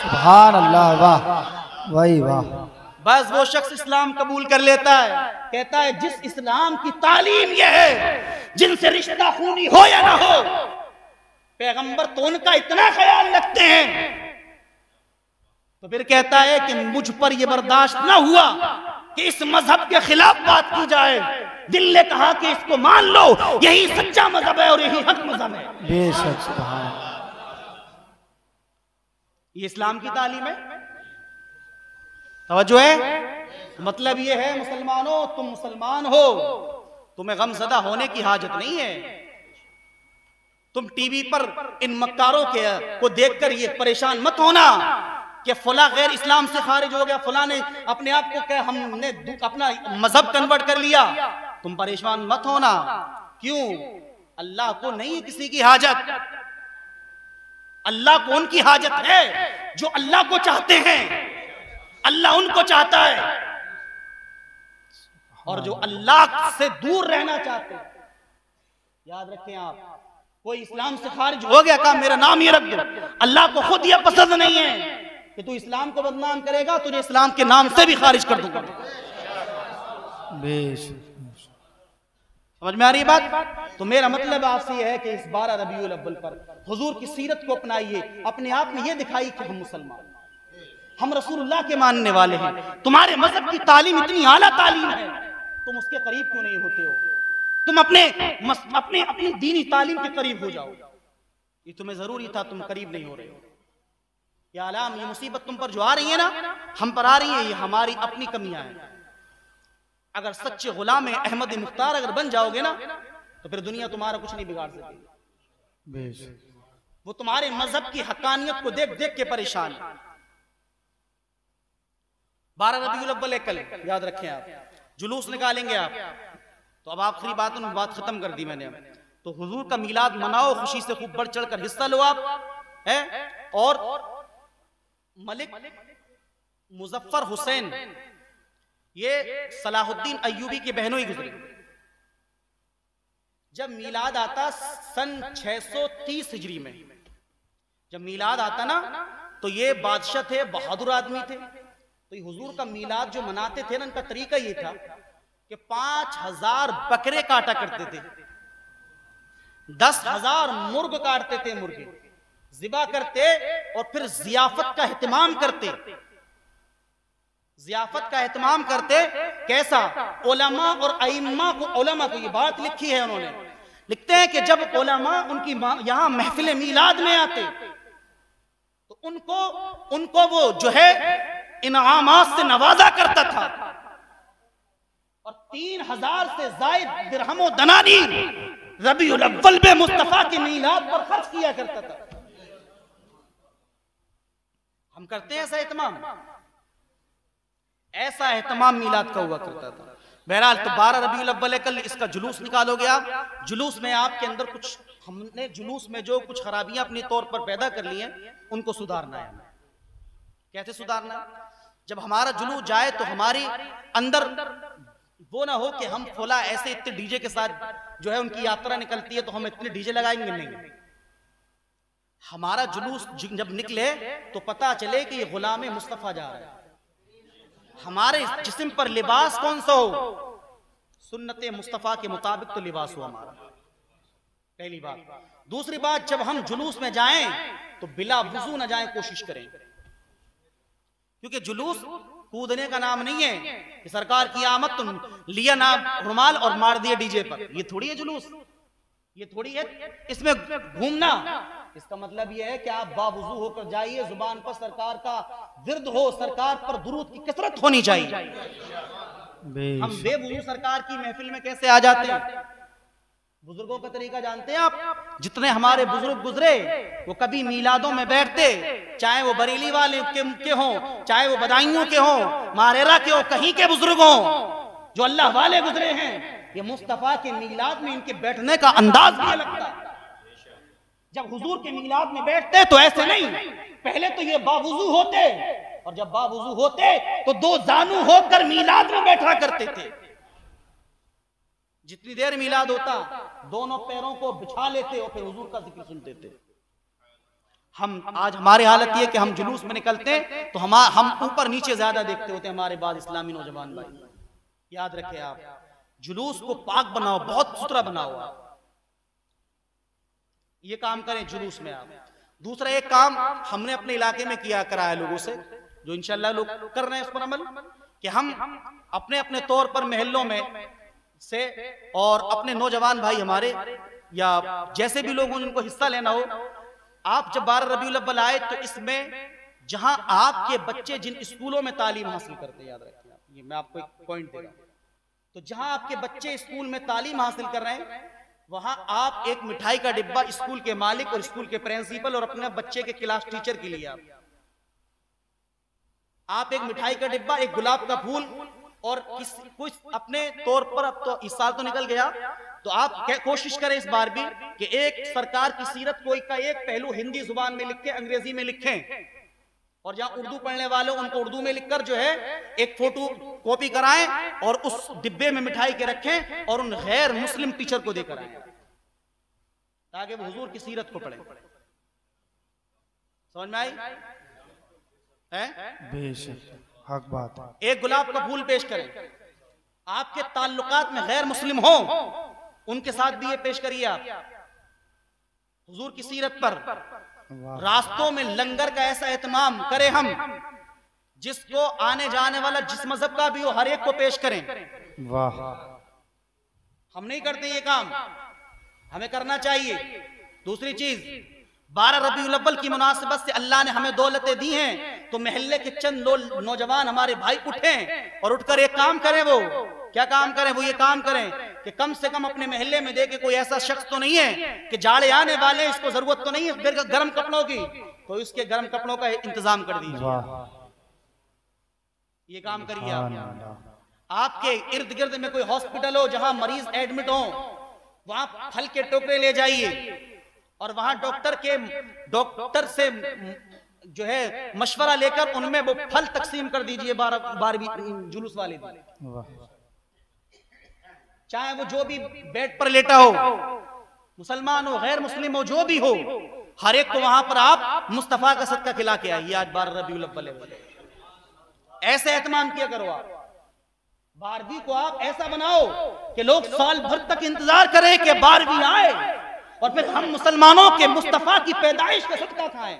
सुभान अल्लाह, वाह वाही वाह। बस वो शख्स इस्लाम कबूल कर लेता है, कहता है जिस इस्लाम की तालीम ये है जिनसे रिश्ता खूनी हो या ना हो, पैगंबर तो उनका इतना ख्याल रखते हैं, तो फिर कहता है कि मुझ पर यह बर्दाश्त ना हुआ कि इस मजहब के खिलाफ बात की जाए। दिल ने कहा कि इसको मान लो, यही सच्चा मजहब है और यही हक मजहब है। बेशक सुभान। ये इस्लाम की तालीम है। तवज्जो है। मतलब ये है मुसलमानों, तुम मुसलमान हो, तुम्हें गमज़दा होने की हाजत नहीं है। तुम टीवी पर इन मक्कारों को देखकर ये परेशान मत होना कि फला गैर इस्लाम से खारिज हो गया, फला ने अपने आप को क्या हमने अपना मजहब कन्वर्ट कर लिया। तुम परेशान मत होना। क्यों? अल्लाह को नहीं है किसी की हाजत। अल्लाह को उनकी हाजत है जो अल्लाह को चाहते हैं। अल्लाह उनको चाहता है, और जो अल्लाह से दूर रहना चाहते हैं। याद रखें आप, कोई इस्लाम से खारिज हो गया, कहा मेरा नाम ये रख दो। अल्लाह को खुद यह पसंद नहीं है कि तू इस्लाम को बदनाम करेगा, तुझे इस्लाम के नाम से भी खारिज कर दूंगा। समझ में आ रही बात? तो मेरा मतलब आपसे यह है कि इस 12 रबीउल अव्वल पर हुजूर की सीरत को अपनाइए, अपने आप में यह दिखाई कि हम मुसलमान, हम रसूलुल्लाह के मानने वाले हैं। तुम्हारे मजहब की तालीम इतनी आला तालीम है, तुम उसके करीब क्यों नहीं होते हो? तुम अपनी दीनी तालीम के करीब हो जाओ। ये तुम्हें जरूरी था, तुम करीब नहीं हो रहे हो। या आलाम, ये मुसीबत तुम पर जो आ रही है ना, हम पर आ रही है, ये हमारी अपनी कमियां हैं। अगर सच्चे गुलाम अहमद मुख्तार अगर बन जाओगे ना, तो फिर दुनिया तुम्हारा कुछ नहीं बिगाड़ सकेगी। वो तुम्हारे मजहब की हकानियत को देख देख के परेशान। 12 रबीउल अव्वल कल, याद रखें आप, जुलूस निकालेंगे आप। तो अब आखिरी बात खत्म कर दी मैंने। तो हुजूर का मिलाद मनाओ, खुशी से खूब बढ़ चढ़ कर हिस्सा लो आप, है। और मलिक मुजफ्फर हुसैन, ये सलाहुद्दीन अय्यूबी की बहनों ही गुजरी। जब मिलाद आता सन 630 हिजरी में, जब मिलाद आता ना, तो ये बादशाह थे, बहादुर आदमी थे। तो ये हुजूर का मिलाद जो मनाते थे ना, इनका तरीका ये था कि 5000 बकरे काटा करते थे, 10,000 मुर्ग काटते थे, मुर्गे ज़िबा करते, और फिर जियाफत का एहतमाम करते। जियाफत का एहतमाम करते कैसा? उलमा और अइम्मा को, उलमा को ये बात लिखी है उन्होंने, लिखते हैं कि जब उलमा उनकी यहां महफिल मिलाद में आते तो उनको वो जो है इनामात से नवाजा करता था, और 3000 से जायद दिरहम दनानीर रबीउल अव्वल में मुस्तफा के मिलाद पर खर्च किया करता था। हम करते हैं ऐसा एहतमाम? ऐसा एहतमाम मिलाद का हुआ करता था। बहरहाल, तो 12 रबीउल अव्वल कल इसका जुलूस निकालोगे आप। जुलूस में आपके अंदर कुछ, हमने जुलूस में जो कुछ खराबियां अपने तौर पर पैदा कर ली हैं, उनको सुधारना है। कैसे सुधारना है? जब हमारा जुलूस जाए तो हमारी अंदर वो ना हो कि हम फुला ऐसे इतने डीजे के साथ जो है उनकी यात्रा निकलती है तो हम इतने डीजे लगाएंगे, नहीं। हमारा जुलूस जब निकले तो पता चले कि ये गुलाम मुस्तफा जा रहा है। हमारे जिस्म पर लिबास कौन सा हो? सुन्नत मुस्तफा के मुताबिक तो लिबास हो हमारा, पहली बात। दूसरी बात, जब हम जुलूस में जाएं तो बिला वुजू न जाएं, कोशिश करें, क्योंकि जुलूस कूदने का नाम नहीं है कि सरकार की आमद तो लिया ना रुमाल और मार दिया डीजे पर। ये थोड़ी है जुलूस, ये थोड़ी है इसमें घूमना। इसका मतलब यह है कि आप बावुजू होकर जाइए, जुबान पर सरकार का विर्द हो, सरकार पर दुरूद की कसरत होनी चाहिए। हम बेवुजू सरकार की महफिल में कैसे आ जाते हैं? बुजुर्गों का तरीका जानते हैं आप? जितने हमारे बुजुर्ग गुजरे वो कभी मिलादों में बैठते, चाहे वो बरेली वाले के हों, चाहे वो बदायूं के हों, मारेरा के हों, कहीं के बुजुर्ग हों, जो अल्लाह वाले गुजरे हैं, ये मुस्तफ़ा के मीलाद में इनके बैठने का अंदाज भी लगता है। जब हुजूर के मीलाद में बैठते तो ऐसे नहीं, पहले तो ये बावुजू होते, और जब बावुजू होते तो दो जानू होकर मीलाद में बैठा करते थे। जितनी देर मीलाद होता दोनों पैरों को बिछा लेते और फिर हुजूर का जिक्र सुनते थे। हम आज हमारी हालत ये कि हम जुलूस में निकलते तो हम ऊपर नीचे ज्यादा देखते होते हैं। हमारे बाद इस्लामी नौजवान भाई, याद रखें आप, जुलूस को पाक बनाओ, बहुत सुथरा बनाओ, आप ये काम करें जुलूस में आप। दूसरा एक काम हमने अपने इलाके में किया कराया लोगों से, जो इंशाल्लाह लोग कर रहे हैं उस पर अमल, कि हम अपने अपने तौर पर महल्लों में से और अपने नौजवान भाई हमारे या जैसे भी लोग उनको हिस्सा लेना हो, आप जब 12 रबीउल अव्वल आए तो इसमें जहां आपके बच्चे जिन स्कूलों में तालीम हासिल करते हैं, याद रखिए आप, ये मैं आपको एक पॉइंट दे रहा हूं, तो जहां आपके बच्चे स्कूल में तालीम हासिल कर रहे हैं वहां आप एक मिठाई का डिब्बा स्कूल के मालिक और स्कूल के प्रिंसिपल और अपने बच्चे के क्लास टीचर के लिए आप एक मिठाई का डिब्बा, एक गुलाब का फूल और कुछ अपने तौर पर, अब तो इस साल तो निकल गया, तो आप कोशिश करें इस बार भी कि एक सरकार की सीरत कोई का एक पहलू हिंदी जुबान में लिखें, अंग्रेजी में लिखें, और जहां उर्दू पढ़ने वाले उनको उर्दू में लिखकर जो है एक फोटो कॉपी कराएं और उस डिब्बे में मिठाई के रखें और उन गैर मुस्लिम टीचर को देकर आए ताकि वो हुजूर की सीरत को पढ़े। समझ में आई? बेशक हक बात है। एक गुलाब का फूल पेश करें, आपके ताल्लुकात में गैर मुस्लिम हो उनके साथ भी ये पेश करिए आप, हुजूर की सीरत पर। रास्तों में लंगर का ऐसा एहतमाम करें हम, जिसको आने जाने वाला जिस मजहब का भी हो हर एक को पेश करें। वाह, हम नहीं करते ये काम, हमें करना चाहिए। दूसरी चीज, 12 रबीउल अव्वल की मुनासिबत से अल्लाह ने हमें दौलतें दी हैं, तो महल्ले के चंद नौजवान हमारे भाई उठें और उठकर एक काम करें। वो क्या काम करें? वो ये काम करें कि कम से कम अपने महल्ले में देखे कोई ऐसा शख्स तो नहीं है कि जाड़े आने वाले, इसको जरूरत तो नहीं है गर्म कपड़ों की, तो इसके गर्म कपड़ों का इंतजाम कर दीजिए। ये काम करिए आप। आपके इर्द गिर्द में कोई हॉस्पिटल हो जहां मरीज एडमिट हो, वहां फल के टोकरे ले जाइए और वहां डॉक्टर से जो है मशवरा लेकर उनमें वो फल तकसीम कर दीजिए 12वीं जुलूस वाले दिन। चाहे वो जो भी बेड पर लेटा हो, मुसलमान हो गैर मुस्लिम हो, जो भी हो, हर एक को वहां पर आप मुस्तफा का सदका खिला के आइए। आज 12 रबीउल अव्वल है, ऐसे एहतमाम किया करो आप। 12वीं को आप ऐसा बनाओ कि लोग साल भर तक इंतजार करें कि 12वीं आए और फिर हम मुसलमानों के मुस्तफा की पैदाइश का सदका खाएं।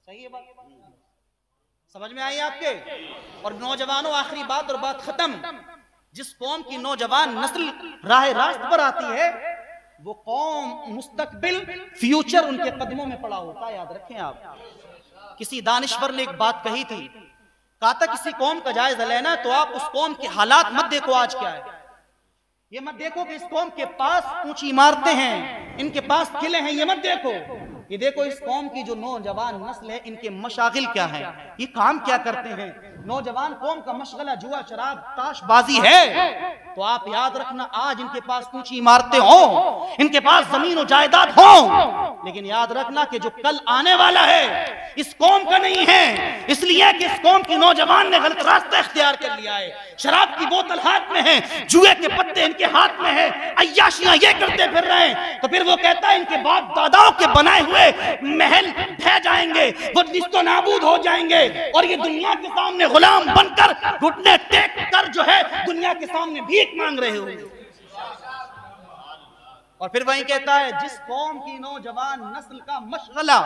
सही है बात? समझ में आई आपके? और नौजवानों, आखिरी बात और बात खत्म, जिस कौम की नौजवान नस्ल राह रास्त पर आती है वो कौम मुस्तकबिल फ्यूचर उनके कदमों में पड़ा होता है। याद रखें आप। किसी दानिश्वर ने एक बात कही थी, कहा था किसी कौम का जायजा लेना तो आप उस कौम के हालात मत देखो आज क्या है, ये मत देखो कि इस कौम के पास ऊंची इमारतें हैं, इनके पास किले हैं, ये मत देखो। ये देखो इस कौम की जो नौजवान नस्ल है इनके मशागिल क्या है, ये काम क्या करते हैं। नौजवान कौम का मशगला जुआ शराब ताशबाजी है, तो आप याद रखना आज इनके पास ऊंची इमारतें हों, इनके पास जमीन और जायदाद हो, लेकिन याद रखना कि जो कल आने वाला है इस कौम का नहीं है, इसलिए कि इस कौम की नौजवान ने गलत रास्ता इख्तियार कर लिया है। शराब की बोतल हाथ में है, जुए के पत्ते इनके हाथ में है, अय्याशियां ये करते फिर रहे हैं, तो फिर वो कहता है इनके बाप दादाओं के बनाए हुए महल ढह जाएंगे, वो निस्तो नाबूद हो जाएंगे और ये दुनिया के सामने गुलाम बनकर घुटने टेक कर जो है दुनिया के सामने भीख मांग रहे होंगे। और फिर वही कहता है जिस कौम की नौजवान नस्ल का मशगला,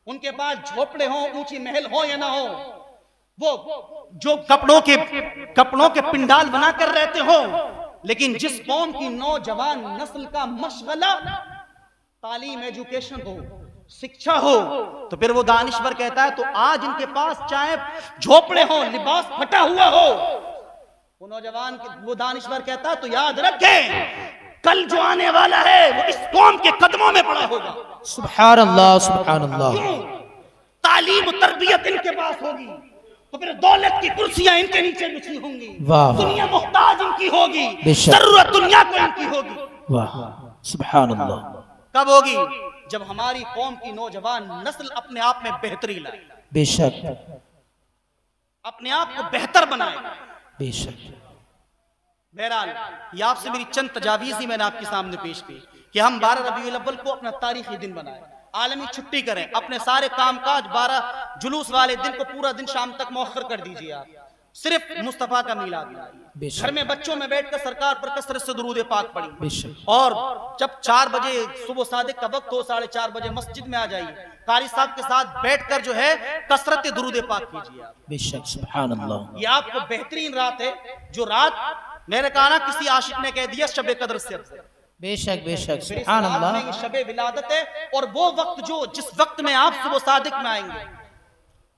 उनके पास झोपड़े हो, ऊंची महल हो या ना हो, वो जो कपड़ों के पिंडाल बनाकर रहते हो, लेकिन जिस कौम की नौजवान नस्ल का मशगला तालीम, एजुकेशन हो, शिक्षा हो, तो फिर वो दानिश्वर कहता है तो आज इनके पास चाहे झोपड़े हो, लिबास फटा हुआ हो, वो नौजवान वो दानिश्वर कहता है तो याद रखें कल जो आने वाला है वो इस कौम के कदमों में पड़ा होगा। सुभान अल्लाह, सुभान अल्लाह। तालीम तरबियत इनके पास होगी, तो फिर दौलत की कुर्सियां इनके नीचे बिछी होंगी, वाह। दुनिया मुख्ताज इनकी होगी, बेशक। जरूरत दुनिया को इनकी होगी। वाह, सुभान अल्लाह। कब होगी? जब हमारी कौम की नौजवान नस्ल अपने आप में बेहतरी लाए, बेशक अपने आप को बेहतर बनाए। बेशक। बहरहाल ये आपसे मेरी चंद तजावीज़ ही मैंने आपके सामने पेश की कि हम 12 रबीउल अव्वल को अपना तारीखी दिन बनाएं, आलमी छुट्टी करें, अपने सारे कामकाज 12 जुलूस वाले दिन को पूरा दिन शाम तक मौखर कर दीजिए। आप सिर्फ मुस्तफ़ा का मीलाद मनाइए, घर में बच्चों में बैठकर सरकार पर कसरत से दुरूद पाक पढ़िए, और जब 4 बजे सुबह सादिक का वक्त हो 4:30 बजे मस्जिद में आ जाइए, कारी साहब के साथ बैठकर जो है कसरत दुरूद पाक कीजिए। बेशक, सुभान अल्लाह। ये आपको बेहतरीन रात है, जो रात मेरे कहा ना किसी आशिक ने कह दिया शबे कदर से अफजल। बेशक बेशक, सुभान अल्लाह। शबे विलादत है, और वो वक्त जो जिस वक्त में आप सुबह सादिक में आएंगे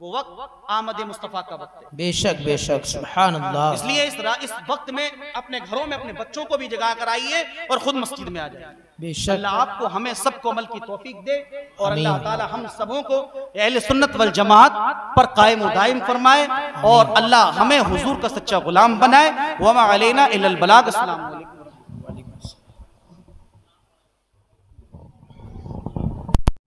वो वक्त आमद मुस्तफ़ा का वक्त है। बेशक बेशक, सुभान अल्लाह। इसलिए इस वक्त में अपने घरों में अपने बच्चों को भी जगा कर आइए और खुद मस्जिद में आ जाइए। बेशक। अल्लाह आपको हमें सबको अमल की तौफीक दे, और अल्लाह ताला हम सबों को अहले सुन्नत वल जमात पर कायम व दायम फरमाए, और अल्लाह हमें हुजूर का सच्चा गुलाम बनाए। वमा अलैना इल्लल बलाग। अस्सलाम वालेकुम।